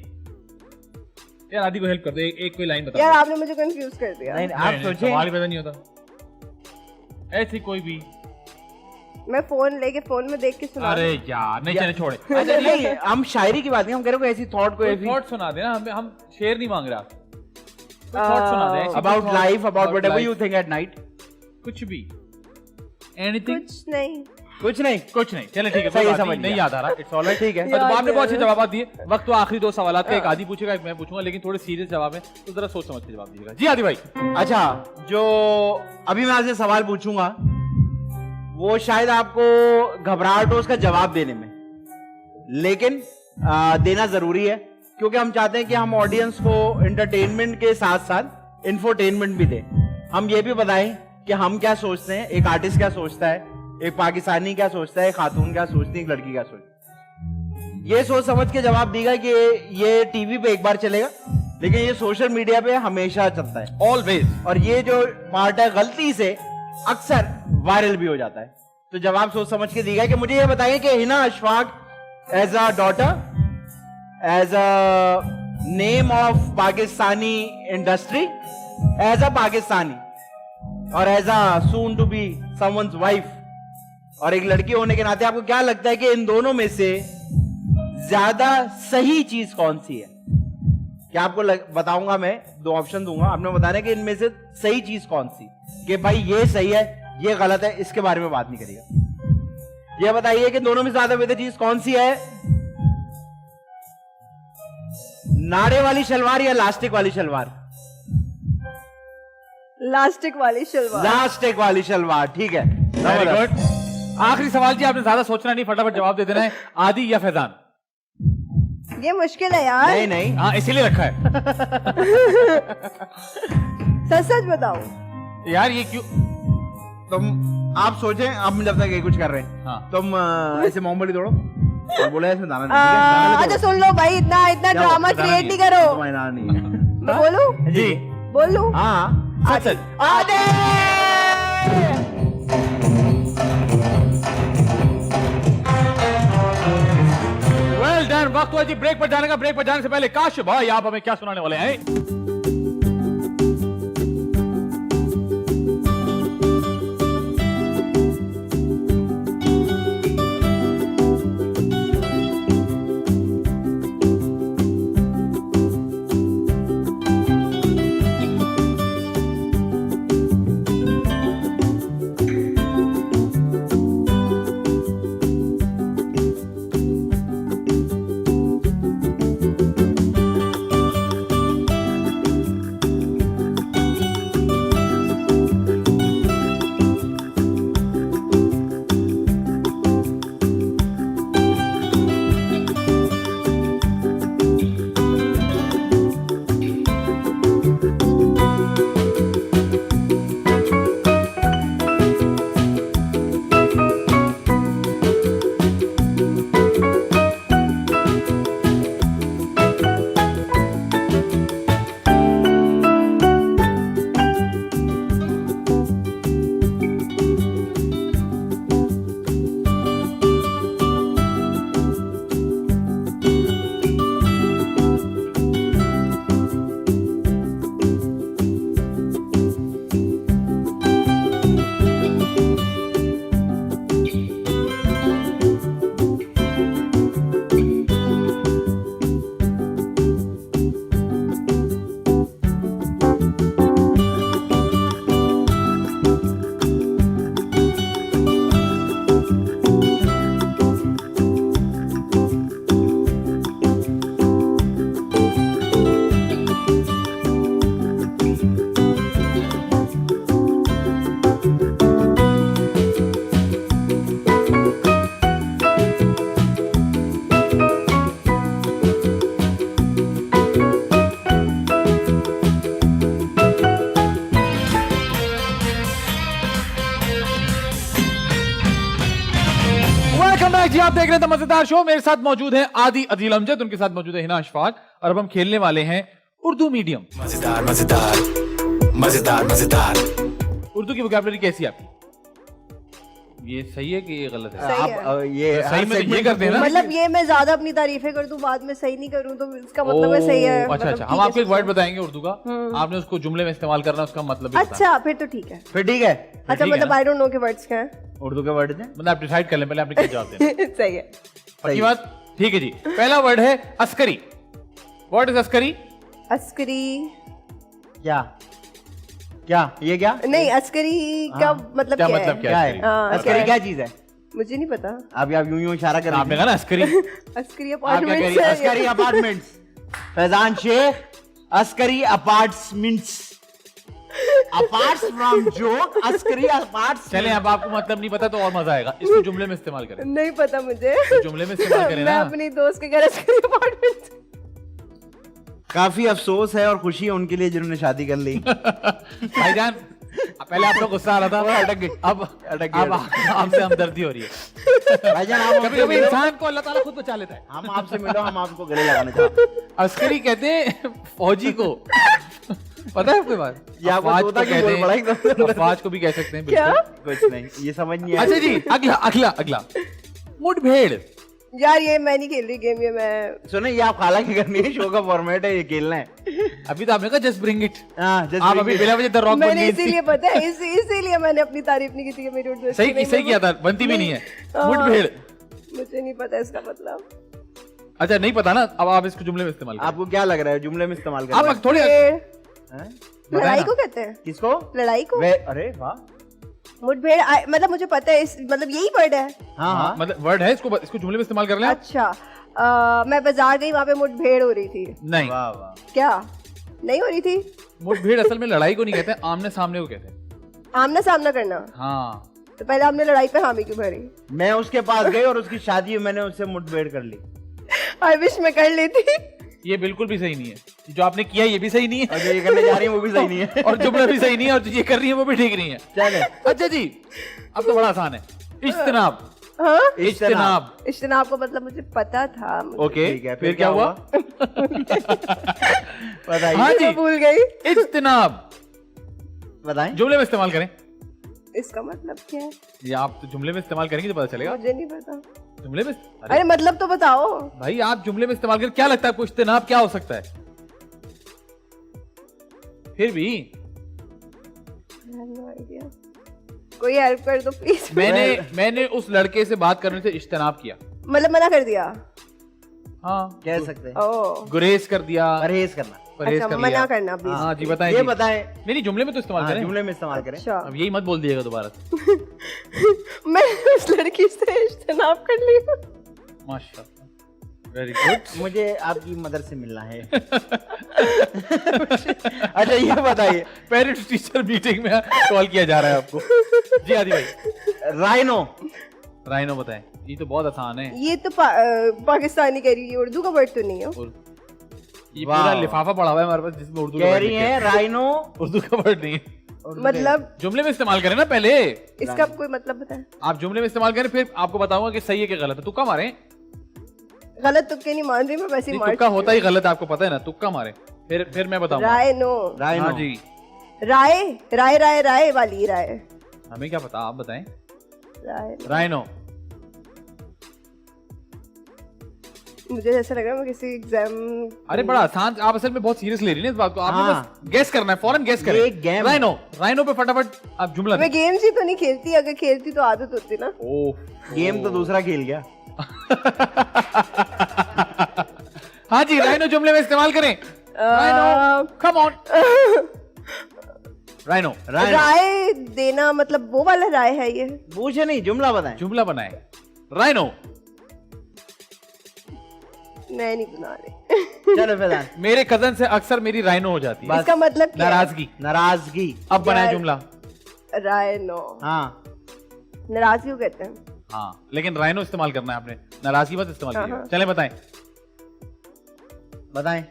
यार आदि को हेल्प कर दो, एक कोई लाइन बता यार दो। आपने मुझे कंफ्यूज कर दिया। नहीं नहीं, आप नहीं, सोचे। सवाल ही पता नहीं होता। ऐसी कोई भी। मैं फोन लेके फोन में देख के सुना अरे यार नहीं, चले छोड़े। अच्छा नहीं, हम शायरी की बात नहीं, हम कह रहे कोई ऐसी थॉट कोई कोई ऐसी थॉट सुना दे ना, हम शेर नहीं मांग रहे आप। कोई थॉट सुना दे ऐसी कोई about thought, life, about about whatever life, you think at night. कुछ भी, एनीथिंग। कुछ नहीं। कुछ नहीं। कुछ नहीं, चले ठीक है, सही कोई बात समझ नहीं, नहीं लिया। याद आ रहा, इट्स ऑल राइट। ठीक है। तो आपने बहुत अच्छे याद जवाब दिए। वक्त तो आखिरी 2 सवाल का, एक आदि पूछेगा एक मैं पूछूंगा, लेकिन थोड़े सीरियस जवाब है तो जरा सोच समझ के जवाब दीजिएगा। जी आदि भाई। अच्छा जो अभी मैं आपसे सवाल पूछूंगा वो शायद आपको घबराहट हो उसका जवाब देने में, लेकिन देना जरूरी है क्योंकि हम चाहते हैं कि हम ऑडियंस को एंटरटेनमेंट के साथ साथ इंफोटेनमेंट भी दें। हम ये भी बताएं कि हम क्या सोचते हैं, एक आर्टिस्ट क्या सोचता है, एक पाकिस्तानी क्या सोचता है, एक खातून क्या सोचती है, एक लड़की क्या सोचती है। ये सोच समझ के जवाब देगा कि ये टीवी पे एक बार चलेगा, लेकिन ये सोशल मीडिया पे हमेशा चलता है, ऑलवेज। और ये जो पार्ट है गलती से अक्सर वायरल भी हो जाता है। तो जवाब सोच समझ के दिया कि मुझे ये बताइए कि Hina Ashfaq as a daughter, as a name of Pakistani industry, as a Pakistani और as a soon to be someone's wife और एक लड़की होने के नाते आपको क्या लगता है कि इन दोनों में से ज्यादा सही चीज कौन सी है? क्या आपको बताऊंगा, मैं 2 ऑप्शन दूंगा, आपने बताना है कि इनमें से सही चीज कौन सी, कि भाई ये सही है ये गलत है, इसके बारे में बात नहीं करिएगा। ये बताइए कि दोनों में ज्यादा बेहतर चीज कौन सी है? नाड़े वाली शलवार या लास्टिक वाली शलवार? लास्टिक वाली शलवार। लास्टिक वाली शलवार, ठीक है। Very good. आखिरी सवाल जी, आपने ज्यादा सोचना नहीं, फटाफट जवाब दे देना है। आदि या फैजान? ये मुश्किल है यार। नहीं नहीं, हाँ इसीलिए रखा है। सच सच बताओ यार ये क्यों? तुम आप सोचें, आप मुझे लगता है कि कुछ कर रहे हैं। हाँ। तुम ऐसे मोमबत्ती तोड़ो और बोला इसमें दाना नहीं है, अच्छा सुन लो भाई, इतना क्या ड्रामा बताना क्रिएट नहीं है? करो। तुम्हारे नाम नहीं है। मैं बोलूं? जी बोल लूं? हाँ, सच सच। आदे वेल डन। वक्त हुआ जी ब्रेक पर जाने का। ब्रेक पर जाने से पहले काश भाई आप हमें क्या सुनाने वाले हैं? जी आप देख रहे थे मजेदार शो। मेरे साथ मौजूद है आदि अदील अमजद, उनके साथ मौजूद है हिना अशफाक और अब हम खेलने वाले हैं उर्दू मीडियम। मजेदार मजेदार मजेदार मजेदार। उर्दू की वोकैबुलरी कैसी है आपकी? ये सही है कि ये गलत है? सही आप है। ये सही में तो ये करते हैं ना। मतलब ये मैं ज्यादा अपनी तारीफें कर दूं बाद में सही नहीं करूं तो इसका मतलब है सही है। अच्छा मतलब अच्छा, ठीक हम है, आपको एक सही वर्ड है। बताएंगे उर्दू का, आपने उसको जुमले में इस्तेमाल करना है, उसका मतलब भी बताना। अच्छा फिर तो ठीक है। फिर ठीक है। अच्छा ठीक है मतलब ना? आई डोंट नो के वर्ड्स क्या है। उर्दू के वर्ड हैं। मतलब आप डिसाइड कर लें पहले आपने क्या जवाब देना। सही है। पक्की बात? ठीक है जी। पहला वर्ड है अस्करी। व्हाट इज अस्करी? अस्करी क्या क्या ये क्या नहीं, अस्करी का मतलब क्या क्या मतलब है? क्या क्या है? है? हाँ, अस्करी क्या क्या चीज है? मुझे नहीं पता। आप यूं क्या इशारा कर रही आपने थी? कहा ना अस्करी। अस्करी क्या कह रही अपार्टमेंट है? Askari apartments. Faizan Sheikh, Askari apartments. Aparts from joke, Askari aparts. चलें, अब आपको मतलब नहीं पता तो और मजा आएगा, इसको जुमले में इस्तेमाल करें। नहीं पता मुझे। जुमले में इस्तेमाल करें मैं ना। अपनी दोस्त के घर अस्करी अपार्टमेंट। काफी अफसोस है और खुशी है उनके लिए जिन्होंने शादी कर ली। भाईजान पहले आपको गुस्सा आ रहा था, अटक गई। अब अटक गई। अब आपसे हमदर्दी हो रही है। भाईजान आप कभी हमसे कभी मिलो, इंसान को अल्लाह ताला खुद बचा लेता है। हम आपसे मिलो, हम आपको गले लगाना चाहते हैं। अस्करी कहते हैं फौजी को पता है आपके पास? ये आपको अफवाज तोता को क्यों बोल पड़ा कहते हैं, एकदम? अफवाज को भी कह सकते हैं क्या? बिल्कुल। कुछ नहीं, ये समझ नहीं अच्छा आया। जी, अगला अगला अगला मुठभेड़। यार ये मैं नहीं खेल रही गेम, ये मैं सुने, ये आप खाला की करनी है, शो का फॉर्मेट है, ये खेलना है। अभी तो आपने कहा जस्ट ब्रिंग इट। हाँ, just आप bring अभी it. बिना वजह द रॉक बन मैंने गई थी। इसीलिए पता है इसीलिए मैंने अपनी तारीफ नहीं की थी कि मेरी उर्दू अच्छी सही नहीं सही है। किया था, बनती भी नहीं है। हाँ। मुठभेड़। मुझे नहीं पता इसका मतलब। अच्छा नहीं पता ना, अब आप इसको जुमले में इस्तेमाल करें। आपको क्या लग रहा है जुमले में इस्तेमाल कर आप थोड़े हैं? लड़ाई को कहते हैं, किसको? लड़ाई को अरे वाह, मुठभेड़ मतलब मुझे पता है मतलब यही वर्ड है। हाँ हाँ, मतलब वर्ड है, इसको जुमले में इस्तेमाल कर लें आप? अच्छा मैं बाजार गई, वहां पे मुठभेड़ हो रही थी। नहीं, वाह वाह। क्या नहीं हो रही थी? मुठभेड़ असल में लड़ाई को नहीं कहते, आमने सामने को कहते हैं। आमना सामना करना। हाँ, तो पहले हमने लड़ाई पे हामी क्यों भरी? मैं उसके पास गई और उसकी शादी में मैंने उससे मुठभेड़ कर ली। आई विश मैं कर लेती। ये बिल्कुल भी सही नहीं है। जो आपने किया ये भी सही नहीं और है, जो ये करने जा रही है वो भी सही नहीं है। और जुमला भी सही नहीं है, और जो ये कर रही है वो भी ठीक नहीं है। चले, अच्छा जी, अब तो बड़ा आसान है। इज्तिनाब। हाँ इज्तिनाब। इज्तिनाब को मतलब मुझे पता था। ओके, ठीक है, फिर क्या हुआ? बताइए। हाँ जी, मैं भूल गई। इज्तिनाब बताएं। जुमले में इस्तेमाल करें। इसका मतलब क्या है? ये आप तो जुमले में इस्तेमाल करेंगे तो पता चलेगा। मुझे नहीं पता। जुमले में अरे मतलब तो बताओ। भाई आप जुमले में इस्तेमाल करें, क्या लगता है आपको इज्तिनाब क्या हो सकता है? फिर भी no idea. कोई हेल्प कर दो प्लीज। मैंने उस लड़के से बात करने से इज्तिनाब किया। मतलब मना कर दिया। हाँ, कह सकते हैं, ओह गुरेज कर दिया, परहेज करना। परहेज अच्छा, कर मना लिया। करना प्लीज। हाँ जी, बताएं ये जी। बताएं। नहीं जूमले में तो इस्तेमाल हाँ, करें। जुमले में इस्तेमाल करें। अच्छा अब यही मत बोल दिएगा दोबारा से। मैं उस लड़की से इज्तिनाब कर लिया। माशाल्लाह, वेरी गुड। मुझे आपकी मदर से मिलना है। अच्छा ये बताइए, पेरेंट्स टीचर मीटिंग में कॉल किया जा रहा है आपको। जी आदि भाई, राइनो। राइनो बताएं। ये तो बहुत आसान है, ये तो पाकिस्तानी कह रही है, उर्दू का वर्ड तो नहीं है। और ये वाह। पूरा लिफाफा पड़ा हुआ है हमारे पास जिसमें उर्दू का कह word रही लिखा है। है राइनो। उर्दू का वर्ड नहीं है। मतलब जुमले में इस्तेमाल करें ना पहले। इसका कोई मतलब बताए। आप जुमले में इस्तेमाल करें, फिर आपको बताऊंगा कि सही है कि गलत है। तुक्का मारें। गलत तुक्के नहीं मान रही मैं, वैसे ही नहीं, मार तुक्का होता ही गलत है, आपको पता है ना। तुक्का मारें, फिर मैं बताऊंगा। राय नो राइनो। हाँ जी, राय राय राय राय वाली राय। हमें क्या पता, आप बताएं। राय राइनो। मुझे ऐसा लग रहा है मैं किसी एग्जाम। अरे बड़ा आसान, आप असल में बहुत सीरियस ले रही हैं इस बात को। आपने हाँ। बस गेस करना है, फौरन गेस करें। ये एक game राइनो, राइनो पे फटाफट आप जुमला मैं दें। गेम्स ही तो नहीं खेलती, अगर खेलती तो आदत होती ना। ओह, गेम तो दूसरा खेल गया। हाँ जी, राइनो जुमले में इस्तेमाल करें। Rhino, come on. राइनो, राय देना मतलब वो वाला राय है ये? पूछे नहीं, जुमला बताएं। जुमला बनाए। राइनो, मैं नहीं बना रही। चलो फिर मेरे कजन से अक्सर मेरी राइनो हो जाती है। इसका मतलब क्या है? नाराजगी। नाराजगी। अब बनाए यार। जुमला। राय नो हाँ, नाराजगी क्यों कहते हैं? हाँ, लेकिन राइनो इस्तेमाल करना है आपने, नाराजगी मत इस्तेमाल हाँ, कीजिए। हाँ। चलें बताएं। बताएं।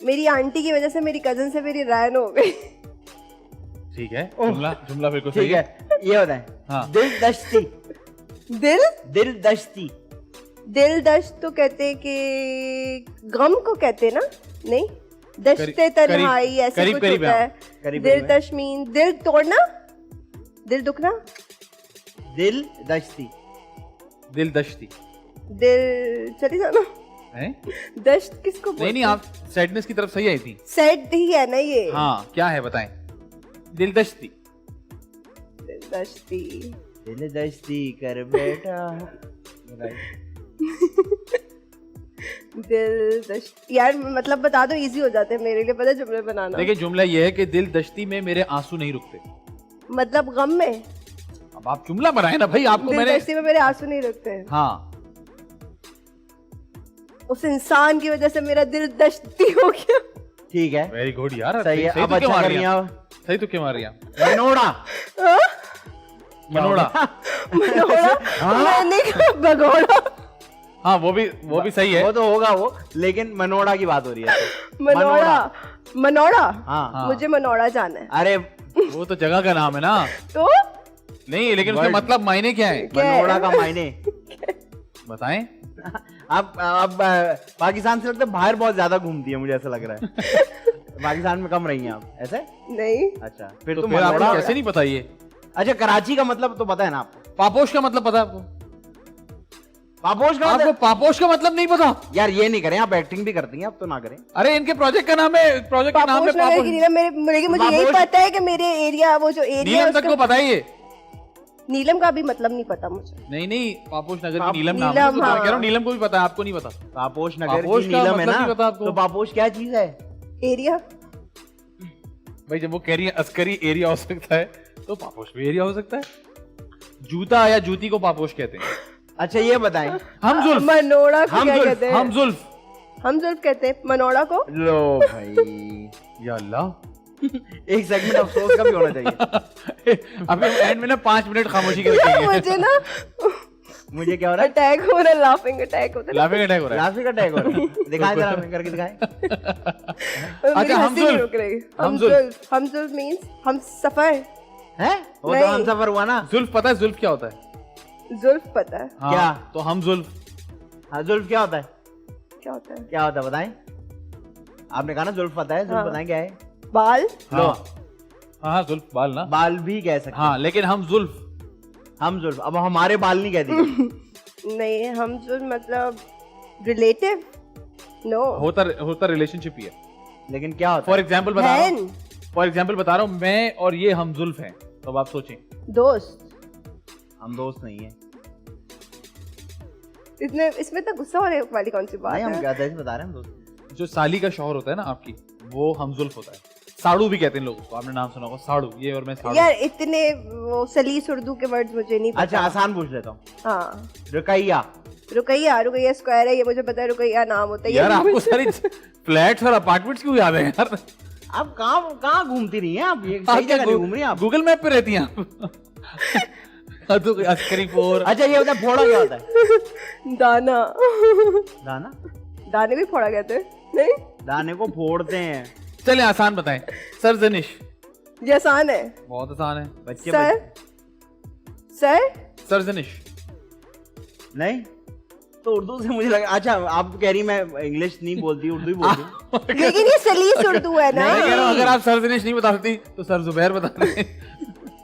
मेरी आंटी की वजह से मेरी कजन से मेरी राय नो हो गई। ठीक है, जुमला बिल्कुल सही ठीक है, ये बताएं। हाँ। दिल दश्ती। दिल दिल दश्ती। दिल दश्त तो कहते हैं कि गम को कहते हैं ना? नहीं, दश्ते करीब- तन्हाई ऐसे करीब- कुछ करीब होता है। है। करीब- दिल करीब है। दश मीन दिल तोड़ना, दिल दुखना, दिल दश्ती। दिल दश्ती दिल चली जाना। है? दश्त किसको नहीं नहीं, आप सैडनेस की तरफ सही आई थी। सेड ही है ना ये? हाँ, क्या है बताएं। दिल दश्ती। दिल दश्ती। दिल दश्ती कर बेटा। दिल दश्त यार मतलब बता दो, इजी हो जाते हैं मेरे लिए, पता है जुमले बनाना। देखिए जुमला ये है कि दिल दश्ती में मेरे आंसू नहीं रुकते। मतलब गम में अब आप जुमला बनाए ना भाई, आपको दिल मैंने। दश्ती में मेरे आंसू नहीं रुकते हैं। हाँ, उस इंसान की वजह से मेरा दिल दश्ती हो गया। ठीक है, वेरी गुड यार। सही है। अब तो क्यों अच्छा मार कर रही लिया। हैं? सही तो क्यों मार रही हैं? मनोड़ा। मनोड़ा। मनोड़ा मैंने कहा भगोड़ा। हाँ, वो भी सही है। वो तो होगा वो, लेकिन मनोड़ा की बात हो रही है। मनोड़ा मनोड़ा हाँ। मुझे मनोड़ा जाना है। अरे वो तो जगह का नाम है ना। तो नहीं, लेकिन उसका Word. मतलब मायने क्या है? क्या है? मनोड़ा का मायने बताएं। आप पाकिस्तान से लगता है बाहर बहुत ज्यादा घूमती है, मुझे ऐसा लग रहा है। पाकिस्तान में कम रही हैं आप, ऐसे? नहीं। अच्छा, फिर तो तो फिर आपको मनोड़ा। कैसे नहीं पता ये? अच्छा, कराची का मतलब तो पता है ना आपको? पापोश का मतलब पता है आपको? पापोश का आपको मतलब? पापोश का मतलब नहीं पता? यार ये नहीं करें, आप एक्टिंग भी करती हैं, अब तो ना करें। अरे इनके प्रोजेक्ट का नाम है, प्रोजेक्ट का नाम है पापोश नगर पापोश। की नीलम, मेरे लेकिन मुझे यही पापोश- पता है कि मेरे एरिया, वो जो एरिया नीलम तक को पता है ये? नीलम का भी मतलब नहीं पता मुझे। नहीं पापोश नगर की नीलम नाम है, नीलम, तो मैं हाँ। कह रहा हूँ नीलम को भी पता है, आपको नहीं पता। पापोश नगर पापोश की का नीलम है मतलब ना, नहीं पता आपको? तो पापोश क्या चीज है? एरिया। भाई जब वो कह रही है अस्करी एरिया हो सकता है, तो पापोश भी एरिया हो सकता है। जूता या जूती को पापोश कहते हैं। अच्छा ये बताएं। हम जुल्फ, मनोड़ा को हम क्या जुल्फ, कहते हैं? हम जुल्फ। हम जुल्फ कहते हैं मनोड़ा को। लो भाई, या अल्लाह। एक सेगमेंट अफसोस का भी होना चाहिए। अभी हम एंड में ना 5 मिनट खामोशी के रखेंगे। मुझे ना मुझे क्या हो रहा है? अटैक हो रहा है, लाफिंग अटैक होता है। लाफिंग अटैक हो रहा है। ग्राफिक अटैक हो रहा है। दिखाएं जरा, हमें करके दिखाएं। मेरी अच्छा, हम हंसी नहीं जुल्फ। रुक रही। हम हम जुल्फ। जुल्फ, हम जुल्फ मींस हम सफर। हैं? वो तो नहीं। हम सफर हुआ ना। जुल्फ पता है जुल्फ क्या होता है? जुल्फ पता है हाँ, क्या? तो हम जुल्फ। हाँ, जुल्फ क्या होता है? क्या होता है? क्या होता है बताएं। आपने कहा ना जुल्फ पता है, जुल्फ हाँ। बताएं क्या है? बाल। हाँ हाँ, जुल्फ बाल ना। बाल भी कह सकते हैं। हाँ, लेकिन हम जुल्फ। हम जुल्फ, अब हमारे बाल नहीं कहती। नहीं, हम जुल्फ मतलब रिलेटिव। नो। होता रिलेशनशिप ही है। लेकिन क्या होता फॉर एग्जाम्पल बता रहा हूँ, बहन, फॉर एग्जाम्पल बता रहा हूँ, मैं और ये हम जुल्फ हैं। तो अब आप सोचें। दोस्त। हम दोस्त नहीं है। इसमें तो गुस्सा होने वाली कौन सी बात नहीं, हम है? क्या बता रहे हैं, हम दोस्त। जो साली का शौहर होता है ना आपकी, वो हम जुल्फ होता है। साड़ू भी कहते हैं लोग उसको, आपने नाम सुना होगा साड़ू। ये और मैं साड़ू। यार इतने वो सलीस उर्दू के वर्ड्स मुझे नहीं पता। अच्छा, आसान पूछ लेता हूँ। हाँ, रुकैया। रुकैया। रुकैया स्क्वायर है, ये मुझे पता है। रुकैया नाम होता है। यार आपको सारी फ्लैट्स और अपार्टमेंट्स क्यों याद है यार? आप कहाँ घूमती रही हैं आप? ये सही आप क्या जगह नहीं घूम रही हैं आप। गूगल मैप पे रहती हैं आप? तो अस्करी फोर। अच्छा ये होता है, फोड़ा क्या होता है? दाना। दाना? दाने भी फोड़ा कहते हैं? नहीं, दाने को फोड़ते हैं। चले आसान बताएं। सरजनिश। ये आसान है। बहुत आसान है। बच्चे सर। सर। सरजनिश। नहीं तो उर्दू से मुझे लगा। अच्छा, आप कह रही मैं इंग्लिश नहीं बोलती, उर्दू ही बोलती हूँ। लेकिन ये सलीस उर्दू है ना। मैं कह रहा हूं, अगर आप सरजनिश नहीं बता सकती तो सर जुबैर बता दें।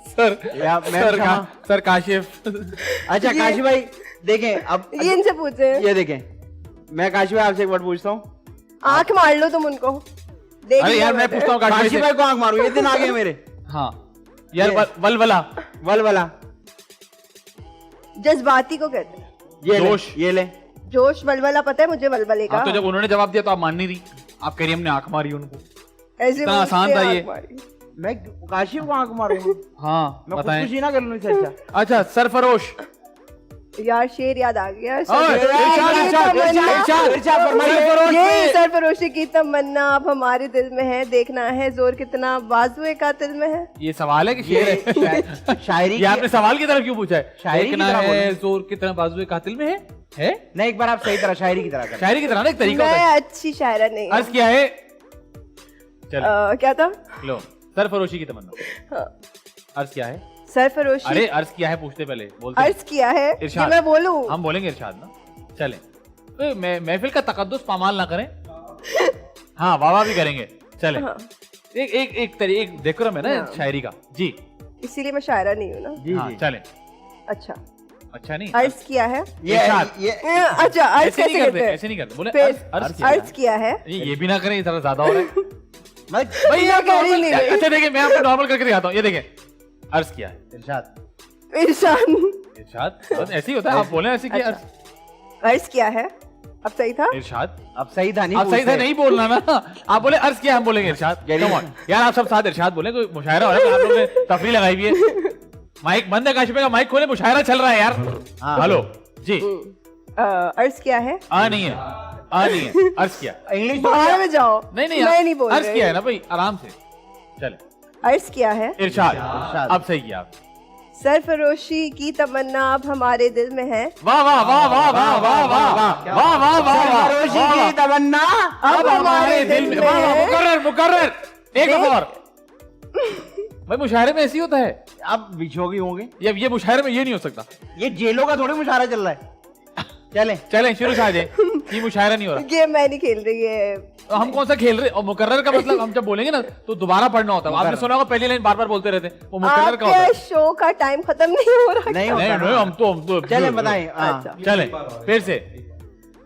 सर या मैं सर क्षमा। सर काशिफ। अच्छा काशी भाई देखें, अब ये इनसे पूछे। ये देखें, मैं काशी भाई आपसे एक बार पूछता हूँ। आंख मार लो तुम उनको। देख अरे लिया यार मैं मैंने। पूछता हूँ काशी काशी भाई भाई को आंख मारू, ये दिन आ गए मेरे। से। हाँ यार ये- वलवला। वलवला। जज्बाती को कहते हैं। ये ले, जोश। ये ले। जोश वलवला पता है मुझे, वलवले का। हाँ, तो जब उन्होंने जवाब दिया तो आप मान नहीं रही। आप कह रही हमने आंख मारी उनको। ऐसे इतना वो आसान उससे था ये। आंख मारी। मैं काशी को आंख मारूंगा? हाँ मैं बताएं। खुदकुशी ना कर लूं इससे अच्छा। अच्छा सरफरोश। यार शेर याद आ गया। ओए, इरशाद, इरशाद, इरशाद, इरशाद फरमाइए। ये सरफरोशी की तमन्ना अब हमारे दिल में है, देखना है जोर कितना बाजुए कातिल में है। ये सवाल है कि शेर है? शायरी ये आपने सवाल की तरफ क्यों पूछा है? शायरी की देखना तरह है बोलो। जोर कितना बाजुए कातिल में है? नहीं, एक बार आप सही तरह शायरी की तरह करें। शायरी की तरह ना एक तरीका होता है। मैं अच्छी शायरा नहीं हूँ। अर्ज किया है। चलो क्या था? लो सरफरोशी की तमन्ना। हाँ। अर्ज किया है। सरफरोशी। अरे अर्ज किया है पूछते पहले बोलते अर्ज किया है। ये इरशाद। मैं बोलूं? हम बोलेंगे इरशाद ना। चले तो महफिल का तकद्दुस पामाल ना करें। हाँ वाह भी करेंगे। चले हाँ। एक डेकोरम है ना हाँ। शायरी का। जी इसीलिए मैं शायरा नहीं हूँ ना। जी हाँ जी। चले। अच्छा, अच्छा नहीं अर्ज किया है। ये अच्छा, अर्ज ऐसे नहीं कैसे करते, करते हैं? ऐसे नहीं करते। बोले फिर अर्ज किया है। अर्ज किया है। ये भी ना करें, थोड़ा ज्यादा हो रहा है। मैं भाई मैं यार कर ही नहीं रही। अच्छा देखिए मैं आपको नॉर्मल करके दिखाता हूँ। ये देखें अर्ज किया है। इरशाद। इरशाद। इरशाद बस ऐसे ही होता है। आप बोले ऐसे कि अच्छा। अर्ज किया है। अब सही था? इरशाद। अब सही था नहीं आप सही से पूछते। नहीं बोलना ना। आप बोले अर्ज किया, हम बोलेंगे इरशाद। Very Come on. यार आप सब साथ इरशाद बोले। कोई मुशायरा हो रहा है, आप लोगों ने तफरीह लगाई हुई है। माइक बंद है, काशिफ का माइक खोले, मुशायरा चल रहा है यार। हाँ। हेलो जी। अर्ज किया है। नहीं है, नहीं है। अर्ज किया। इंग्लिश बाहर में जाओ। नहीं मैं नहीं बोल अर्ज रही। किया है ना भाई, आराम से चले। अर्ज किया है। इरशाद। अब सही किया आप। सरफरोशी की तमन्ना अब हमारे दिल में है, वाह वाह वाह वाह वाह वाह वाह वाह वाह वाह सरफरोशी की तमन्ना अब हमारे दिल में। वाह वाह, मुकर्रर मुकर्रर। एक देख। और भाई, मुशायरे में ऐसे ही होता है। अब बिछोगी होंगे। ये मुशायरे में ये नहीं हो सकता। ये जेलों का थोड़ी मुशायरा चल रहा है। चलें चलें शुरू से आ जाए, ये मुशायरा नहीं हो रहा। गेम मैं नहीं खेल रही है। तो हम कौन सा खेल रहे? और मुकर्रर का मतलब हम जब बोलेंगे ना तो दोबारा पढ़ना होता है। आपने सुना होगा पहली लाइन बार बार बोलते रहते हैं, वो मुकर्रर का होता है। आपके शो का टाइम खत्म नहीं हो रहा। नहीं नहीं होता नहीं, ना। हम तो चलें बताएं। अच्छा। चलें फिर से।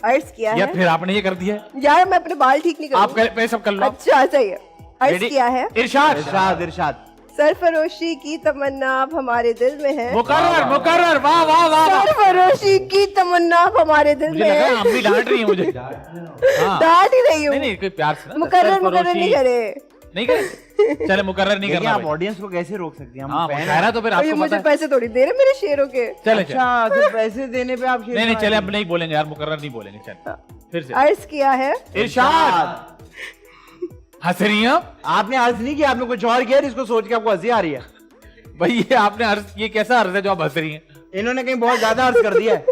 अर्ज किया या है फिर आपने ये कर दिया है? यार, मैं अपने बाल ठीक नहीं आप करूँ। सब कर लो। अच्छा सही है। अर्ज Ready? किया है इरशाद। इरशाद इरशाद। सरफरोशी की तमन्ना अब हमारे दिल में है। मुकर्रर मुकर्रर, वाह वाह वाह वाह। सरफरोशी की तमन्ना अब हमारे दिल मुझे में लगा है। अम्मी डांट रही है मुझे। हाँ। डांट ही रही हूँ। नहीं नहीं, कोई प्यार से ना। मुकर्रर मुकर्रर नहीं करे। नहीं करे, चले मुकर्रर नहीं देखिए करना आप भाई। ऑडियंस को कैसे रोक सकती हैं? हम हाँ फैन हैं। मुशायरा तो फिर और ये आपको पता मुझे है। पैसे थोड़ी दे रहे मेरे शेरों के। चले चले। अच्छा सिर्फ पैसे देने पे आप शेर नहीं नहीं सुना चले, रही अब नहीं बोलेंगे यार, मुकर्रर नहीं बोलेंगे। चल फिर से। अर्ज किया है इरशाद। हंस रही हैं आप? आपने अर्ज नहीं किया, आपने कुछ और किया इसको सोच के आपको हंसी आ रही है। भाई ये आपने अर्ज, ये कैसा अर्ज है जो आप हंस रही हैं? इन्होंने कहीं बहुत ज्यादा अर्ज कर दिया है।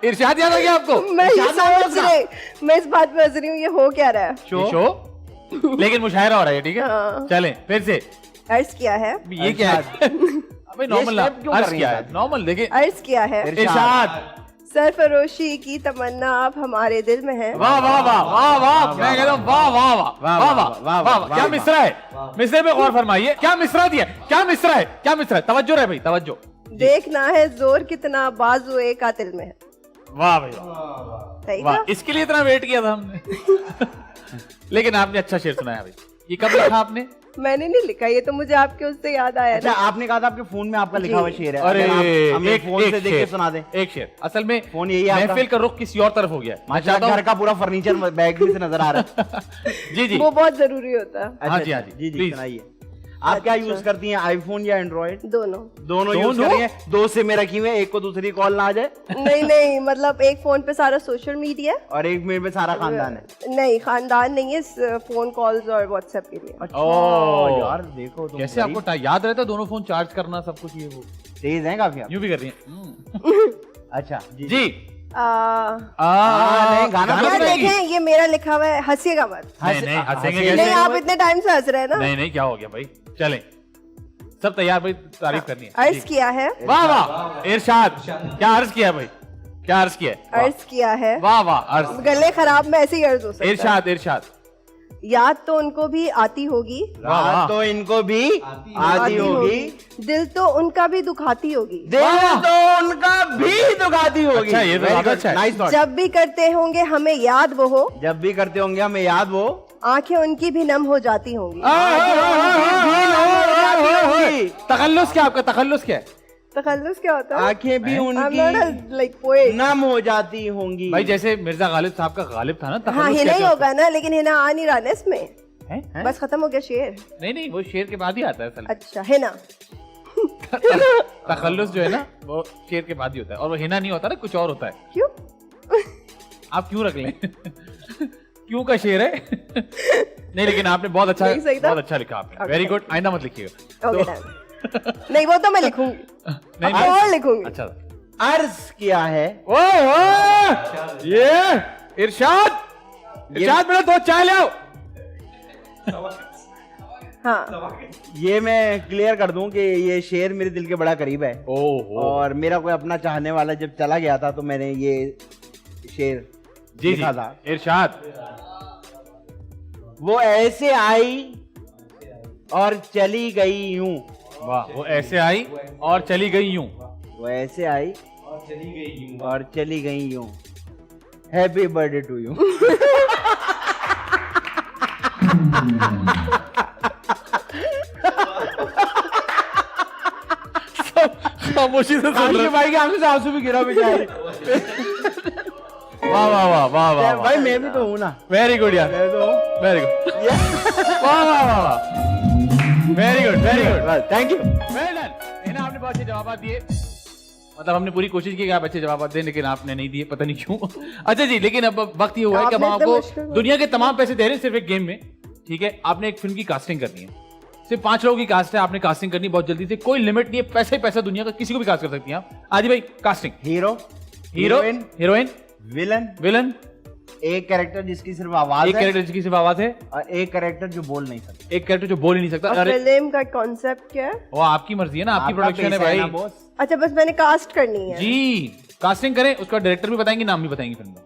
इरशाद याद आ गया आपको? मैं ये इरशाद नाम सोच था। रही, मैं इस बात पे हंस रही हूँ, ये हो क्या रहा है। ये शो लेकिन मुशायरा हो रहा है, ठीक है। हाँ। चलें फिर से। अर्ज किया है ये क्या है? अबे नॉर्मल step क्यों कर अर्ज रही क्या हैं है? नॉर्मल देखिए। अर्ज किया है इरशाद। सरफरोशी की तमन्ना अब हमारे दिल में है। वाह वाह वाह वाह वाह, मैं कहता हूँ वाह वाह वाह वाह वाह वाह वाह। क्या मिसरा है? मिसरे पे गौर फरमाइए, क्या मिसरा दिया? क्या मिसरा है? क्या मिसरा है? तवज्जो रहे भाई, तवज्जो। देखना है जोर कितना बाजू एक कातिल में है। वाह भाई वाह सही वाह, था। इसके लिए इतना वेट किया था हमने। लेकिन आपने अच्छा शेर सुनाया भाई। ये कब लिखा आपने? मैंने नहीं लिखा, ये तो मुझे आपके उससे याद आया अच्छा ना। आपने कहा था आपके फोन में आपका लिखा हुआ शेर है। अरे अगर आप हमें एक फोन से एक देख के शेर, सुना दें। एक शेर। असल में फोन यही है आपका? महफिल का रुख किसी और तरफ हो गया है। मैं माशाल्लाह चाहता घर का पूरा फर्नीचर बैग में से नजर आ रहा है। हूं जी जी। वो बहुत जरूरी होता है। हाँ जी, हाँ जी, जी जी please। सुनाइए। आप क्या यूज करती हैं, आईफोन या एंड्रॉइड? दोनों। दोनों यूज कर रही हैं? दो सिमें रखी हुई हैं, एक को दूसरी कॉल ना आ जाए नहीं नहीं, मतलब एक फोन पे सारा सोशल मीडिया है। और एक मिनट में सारा खानदान है। नहीं, खानदान नहीं है, फोन कॉल्स और व्हाट्सएप के लिए। ओह यार देखो तुम कैसे आपको याद रहता है दोनों फोन चार्ज करना, सब कुछ ये वो? तेज हैं काफी आप। यूं भी कर रही हैं। अच्छा जी जी। नहीं, गाना गाना तो यार सुनाएगी? देखें, ये मेरा लिखा हुआ है, हंसिएगा मत। नहीं नहीं, हंसेंगे नहीं, नहीं, कैसे? आप इतने टाइम से हंस रहे हैं ना। नहीं नहीं, क्या हो गया भाई? चलें, सब तैयार भाई, तारीफ करनी है। अर्ज जी। किया है वाह वाह इरशाद, क्या अर्ज किया है भाई? क्या अर्ज किया है? अर्ज किया है वाह वाह अर्ज। गले खराब में ऐसे ही अर्ज हो सकता है। इरशाद इरशाद। याद तो उनको भी आती होगी, वाह वाह। रात तो इनको भी आती होगी, दिल तो उनका भी दुखाती होगी। दिल वाह। तो उनका भी दुखाती होगी। अच्छा, ये तो ज्यादा अच्छा है। Nice thought. जब भी करते होंगे हमें याद वो हो, जब भी करते होंगे हमें याद वो आंखें उनकी भी नम हो जाती होंगी। तखल्लुस क्या आपका? तखल्लुस क्या है तखल्लुस क्या होता है? आंखें भी I'm उनकी not a, like, poet. नम हो जाती होंगी। भाई? जैसे मिर्जा गालिब साहब का गालिब था ना, हाँ, तखल्लुस हिना ही क्या होगा ना, लेकिन हिना आ नहीं रहा ना इसमें। है? बस खत्म हो गया शेर। नहीं नहीं, वो शेर के बाद ही आता है असल में। अच्छा, हिना। तखल्लुस जो है ना वो शेर के बाद ही होता है, और वो हिना नहीं होता ना, कुछ और होता है। क्यों? आप क्यों रख लें? क्यों का शेर है? नहीं लेकिन आपने बहुत अच्छा, नहीं, सही था। बहुत अच्छा लिखा आपने। Okay, very thank good. आइंदा मत लिखिएगा। ओके, तो- डन। नहीं, वो तो मैं लिखूंगी, नहीं अब नहीं, और लिखूंगी। अच्छा। अर्ज किया है ओए ओए, ये इरशाद, इरशाद मेरा 2 चाय ले आओ। हाँ, ये मैं क्लियर कर दूं कि ये शेर मेरे दिल के बड़ा करीब है। ओहो। और मेरा कोई अपना चाहने वाला जब चला गया था तो मैंने ये शेर जी लिखा जी, था। इरशाद। वो ऐसे आई और चली गई यूं। वाह, वो ऐसे आई और चली गई यूं। वो ऐसे आई और चली गई यूं। Happy birthday to you. खामोशी से सुन रहे। भाई के आंखों से आंसू भी गिरा बेचारे। वाह वाह वाह वाह वाह। भाई मैं भी तो हूं ना। वेरी गुड यार, मैं तो हूं। Very good. वाह वाह वाह वाह, very good very good, thank you. Well done. इन्हें आपने बहुत अच्छे जवाब दिए, मतलब हमने पूरी कोशिश की कि आप अच्छे जवाब दें, लेकिन आपने नहीं दिए, पता नहीं क्यों। अच्छा जी, लेकिन अब वक्त ये हुआ है कि हम आपने इतना आपको मुश्किल दुनिया के तमाम पैसे दे रहे हैं सिर्फ एक गेम में। ठीक है, आपने एक फिल्म की कास्टिंग करनी है। सिर्फ 5 लोगों की कास्ट है, आपने कास्टिंग करनी बहुत जल्दी से, कोई लिमिट नहीं है, पैसे ही पैसा, दुनिया का किसी को भी कास्ट कर सकती हैं आप। आजी भाई, casting. Hero, hero, heroine, villain, villain, एक कैरेक्टर जिसकी सिर्फ आवाज एक है कैरेक्टर जिसकी सिर्फ आवाज है, और एक कैरेक्टर जो बोल नहीं सकता। एक कैरेक्टर जो बोल ही नहीं सकता। अरे फिल्म का कॉन्सेप्ट क्या है? वो आपकी मर्जी है ना, आपकी आपका प्रोडक्शन है पैसा भाई। ना बॉस। अच्छा बस मैंने कास्ट करनी है। जी कास्टिंग करें, उसका डायरेक्टर भी बताएंगे, नाम भी बताएंगे फिल्म का।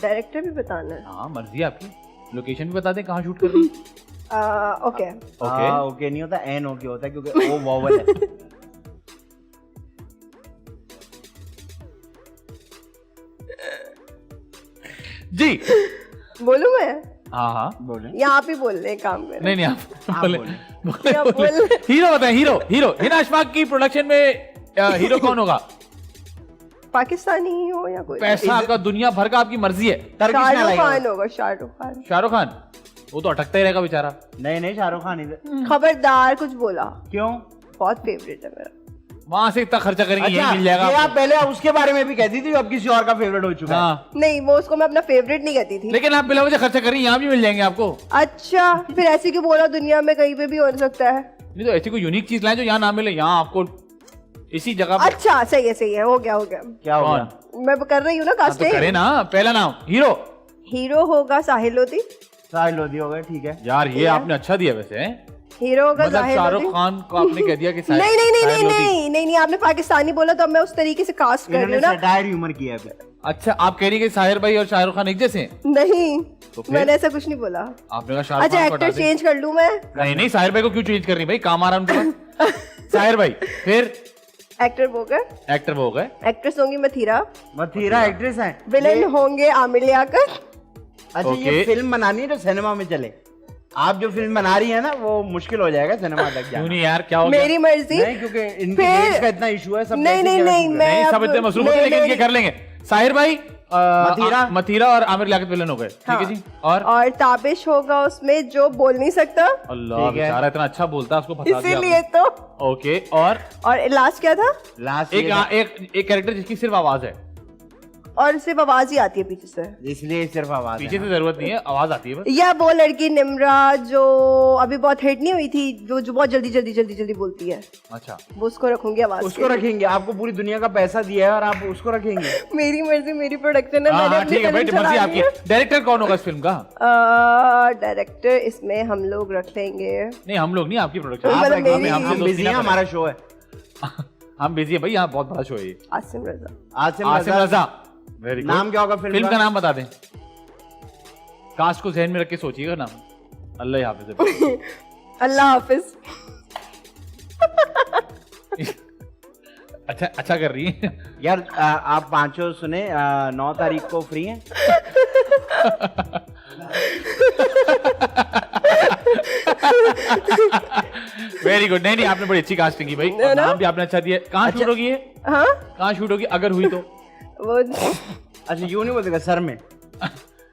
डायरेक्टर भी बताना है। हाँ मर्जी है आपकी, लोकेशन भी बता दें कहाँ शूट कर रही है। ओके ओके ओके नहीं होता, एन ओके होता है क्योंकि वो वॉवल है। जी बोलूं मैं? हाँ हाँ बोले या आप ही बोल रहे हैं, काम करें। नहीं नहीं आप बोले बोले। या बोल हीरो बताएं, हीरो हीरो हिना अशफाक की प्रोडक्शन में हीरो कौन होगा? पाकिस्तानी ही हो या कोई? पैसा आपका दुनिया भर का, आपकी मर्जी है। टर्किश ना शाहरुख लगेगा। खान होगा, शाहरुख खान। शाहरुख खान वो तो अटकता ही रहेगा बेचारा। नहीं नहीं शाहरुख खान इधर खबरदार कुछ बोला, क्यों? बहुत फेवरेट है मेरा। वहां से इतना खर्चा करेंगे अच्छा यही मिल जाएगा ये आप आपको। पहले उसके बारे में भी कहती थी, अब किसी और का फेवरेट हो चुका है। हाँ नहीं वो उसको मैं अपना फेवरेट नहीं कहती थी। लेकिन आप बिना वजह खर्चा करेंगे, यहाँ भी मिल जाएंगे आपको। अच्छा फिर ऐसे क्यों बोला? दुनिया में कहीं पे भी हो सकता है। नहीं तो ऐसी कोई यूनिक चीज लाए जो यहाँ ना मिले, यहाँ आपको इसी जगह पे। अच्छा सही है, हो गया क्या हो कौन? गया? मैं कर रही हूँ ना हाँ, तो कास्टिंग। करे ना। पहला नाम हीरो। हीरो होगा साहिल लोधी। साहिल लोधी हो गए, ठीक है। यार ये आपने अच्छा दिया वैसे हैं? हीरो होगा मतलब साहिल शाहरुख लोधी। खान को आपने कह दिया कि साहिल- नहीं नहीं नहीं साहिल नहीं लोधी। नहीं नहीं नहीं आपने पाकिस्तानी बोला तो अब मैं उस तरीके से कास्ट कर रही इन्होंने हूँ ना। सटायर ह्यूमर किया है। अच्छा आप कह रही है कि साहिर भाई और शाहरुख खान एक जैसे हैं? नहीं तो फिर? मैंने ऐसा कुछ नहीं बोला। आपने कहा शाहरुख अच्छा खान को हटा एक्टर दें। चेंज कर लूं मैं? नहीं नहीं साहिर भाई को क्यों चेंज कर रही भाई, काम आ रहा है उनके पास। साहिर भाई फिर एक्टर वो गए, एक्टर वो हो गए। एक्ट्रेस होंगी मथीरा, मथीरा एक्ट्रेस है। विलेन होंगे आमिर लियाकत। अच्छा ये ओके। फिल्म बनानी है जो सिनेमा में चले। आप जो फिल्म बना रही है ना वो मुश्किल हो जाएगा सिनेमा तक क्यों जाना। नहीं यार, क्या हो गया? मेरी मर्जी। नहीं क्योंकि इनकी फिर- डेट्स का इतना इशू है, सब नहीं कैसे नहीं क्या नहीं shoot मैं नहीं सब अब- इतने मसरूफ नहीं, होते लेकिन नहीं, ये कर लेंगे। साहिर भाई मथीरा। मथीरा और आमिर लियाकत विलन हो गए, ठीक है हाँ। जी। और और ताबिश होगा उसमें जो बोल नहीं सकता, अल्लाह ठीक है। बेचारा इतना अच्छा बोलता है, उसको फंसा दिया इसीलिए आपने। तो। ओके और लास्ट क्या था? लास्ट एक एक कैरेक्टर जिसकी सिर्फ आवाज है, और सिर्फ आवाज ही आती है पीछे से, इसलिए सिर्फ आवाज पीछे है। से जरूरत नहीं है, आवाज आती है बस। या वो लड़की निम्रा जो अभी बहुत हिट नहीं हुई थी, जो बहुत जल्दी बोलती है, अच्छा वो उसको रखूंगी आवाज उसको के। रखेंगे। आपको पूरी दुनिया का पैसा दिया है और आप उसको रखेंगे। मेरी मर्जी, मेरी प्रोडक्शन है, हाँ मैंने हाँ अपनी ठीक है भाई, फिल्म मर्जी चलानी आपकी है। डायरेक्टर कौन होगा इस फिल्म का? डायरेक्टर इसमें हम लोग रख लेंगे। नहीं हम लोग नहीं, आपकी प्रोडक्शन। मतलब आप रखेंगे, मेरी- हम बिजी हैं, हमारा शो है। हम बिजी है भाई, यहाँ बहुत बड़ा शो है ये। आसिम रजा। आसिम आसिम रजा। रजा, वेरी गुड। नाम क्या होगा फिल्म का नाम बता दें, कास्ट को जहन में रख के सोचिएगा नाम। अल्लाह हाफिज। अल्लाह हाफिज। अच्छा कर रही है। यार आप पांचों सुने 9 तारीख को फ्री हैं? Very good. नहीं आपने बड़ी अच्छी कास्टिंग की भाई, और नाम भी आपने अच्छा दिया। कहाँ शूट होगी ये? हाँ कहाँ शूट होगी अगर हुई तो? वो अच्छा यूं नहीं बोलेगा सर में।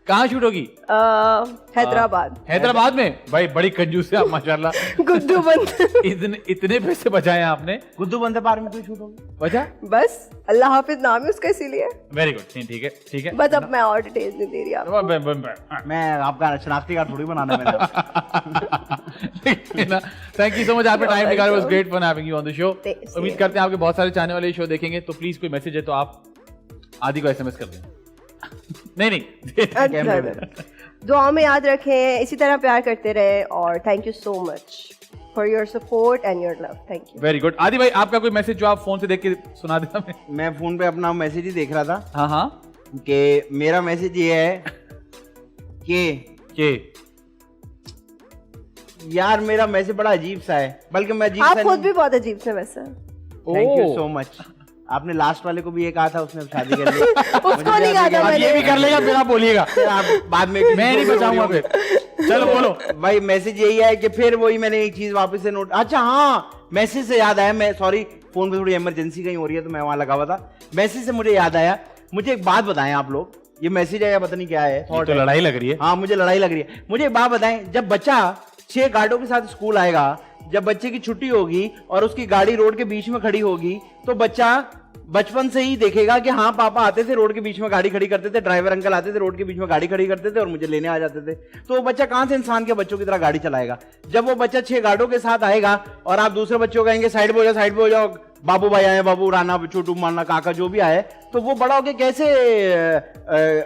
कहाँ शूट होगी? हैदराबाद। हैदराबाद में? भाई बड़ी कंजूस है आप माशाल्लाह। गुड्डू बंद। इतने पैसे बचाए हैं आपने। गुड्डू बंदे पार्क में क्यों शूट होगी? बचा? बस अल्लाह हाफिज नाम है उसका, इसीलिए। Very good. ठीक है ठीक है। बस अब मैं और डिटेल्स नहीं दे रही आपको। मैं आपका शनाख्ती कार्ड थोड़ी बनाना मैंने। थैंक यू सो मच, आपने टाइम निकाला। Was great fun having you on the show. Thanks. उम्मीद करते हैं आपके बहुत सारे चाहने वाले शो देखेंगे, तो प्लीज कोई मैसेज है तो आप आदि को एसएमएस कर दें। नहीं कैमरे में। दुआ में याद रखें, इसी तरह प्यार करते रहे, और thank you so much for your support and your love. Thank you. Very good. आदि भाई आपका कोई मैसेज जो आप फोन से देख के सुना देना हमें। मैं फोन पे अपना मैसेज ही देख रहा था हाँ हाँ कि मेरा मैसेज ये है कि यार मेरा मैसेज बड़ा अजीब सा है, बल्कि मैं अजीब आप सा खुद भी बहुत अजीब से वैसे। Thank you so much. आपने लास्ट वाले को भी ये कहा था, उसने शादी कर ली। उसको नहीं कहा था अब ये भी कर लेगा फिर आप बोलिएगा। फिर आप बाद में मैं नहीं बचाऊंगा फिर। चलो बोलो भाई। मैसेज यही है कि फिर वही मैंने एक चीज वापस से नोट। अच्छा हाँ, मैसेज से याद आया, मैं सॉरी फोन पे थोड़ी इमरजेंसी कहीं हो रही है तो मैं वहां लगा हुआ था। मैसेज से मुझे याद आया, मुझे एक बात बताएं आप लोग, ये मैसेज है या पता नहीं क्या है, ये तो लड़ाई लग रही है। हाँ मुझे लड़ाई लग रही है। मुझे एक बात बताएं, जब बच्चा 6 गार्डों के साथ स्कूल आएगा, जब बच्चे की छुट्टी होगी और उसकी गाड़ी रोड के बीच में खड़ी होगी, तो बच्चा बचपन से ही देखेगा कि हाँ पापा आते थे, रोड के बीच में गाड़ी खड़ी करते थे, ड्राइवर अंकल आते थे, रोड के बीच में गाड़ी खड़ी करते थे और मुझे लेने आ जाते थे। तो वो बच्चा कहां से इंसान के बच्चों की तरह गाड़ी चलाएगा? जब वो बच्चा 6 गार्डों के साथ आएगा और आप दूसरे बच्चों को कहेंगे साइड पे हो जाओ, साइड पे हो जाओ, बाबू भाई आए, बाबू राणा, छोटू माना, काका जो भी आए, तो वो बड़ा होके कैसे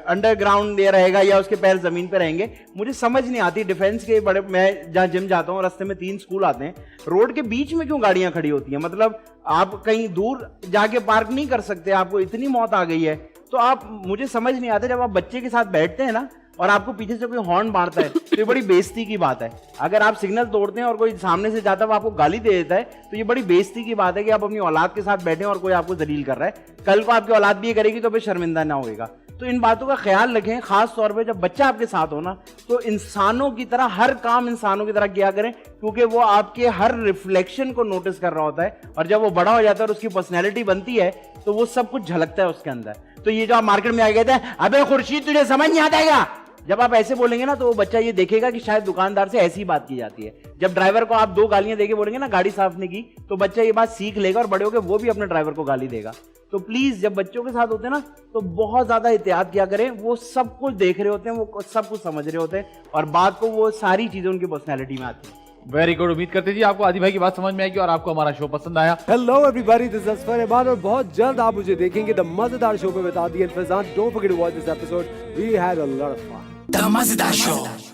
अंडरग्राउंड ये रहेगा या उसके पैर जमीन पे रहेंगे, मुझे समझ नहीं आती। डिफेंस के बड़े, मैं जहाँ जिम जाता हूँ रास्ते में 3 स्कूल आते हैं, रोड के बीच में क्यों गाड़ियां खड़ी होती हैं? मतलब आप कहीं दूर जाके पार्क नहीं कर सकते? आपको इतनी मौत आ गई है तो आप, मुझे समझ नहीं आता, जब आप बच्चे के साथ बैठते हैं ना और आपको पीछे से कोई हॉर्न मारता है तो ये बड़ी बेइज्जती की बात है। अगर आप सिग्नल तोड़ते हैं और कोई सामने से जाता है वो आपको गाली दे देता है तो ये बड़ी बेइज्जती की बात है कि आप अपनी औलाद के साथ बैठे और कोई आपको जलील कर रहा है। कल को आपकी औलाद भी ये करेगी तो फिर शर्मिंदा ना होगा। तो इन बातों का ख्याल रखें, खास तौर पे जब बच्चा आपके साथ हो ना, तो इंसानों की तरह हर काम इंसानों की तरह किया करें, क्योंकि वो आपके हर रिफ्लेक्शन को नोटिस कर रहा होता है और जब वो बड़ा हो जाता है और उसकी पर्सनैलिटी बनती है तो वो सब कुछ झलकता है उसके अंदर। तो ये जो आप मार्केट में आ गए थे, अबे खुर्शीद तुझे समझ नहीं आता है, जब आप ऐसे बोलेंगे ना तो वो बच्चा ये देखेगा कि शायद दुकानदार से ऐसी बात की जाती है। जब ड्राइवर को आप 2 गालियां देके बोलेंगे ना गाड़ी साफ नहीं की, तो बच्चा ये बात सीख लेगा और बड़े होकर वो भी अपने ड्राइवर को गाली देगा। तो प्लीज जब बच्चों के साथ होते हैं ना तो बहुत ज्यादा एहतियात किया करें। वो सब कुछ देख रहे होते हैं, वो सब कुछ समझ रहे होते हैं और बात को वो सारी चीजें उनकी पर्सनैलिटी में आती है। Very good. उम्मीद करते जी आपको आदि भाई की बात समझ में आएगी और आपको हमारा शो पसंद आया। Hello everybody, this is Asfar Rahman और बहुत जल्द आप मुझे देखेंगे द मजेदार शो पे with Aadi and Faizan. Don't forget to watch this episode, we had a lot of fun. The Mazda Show.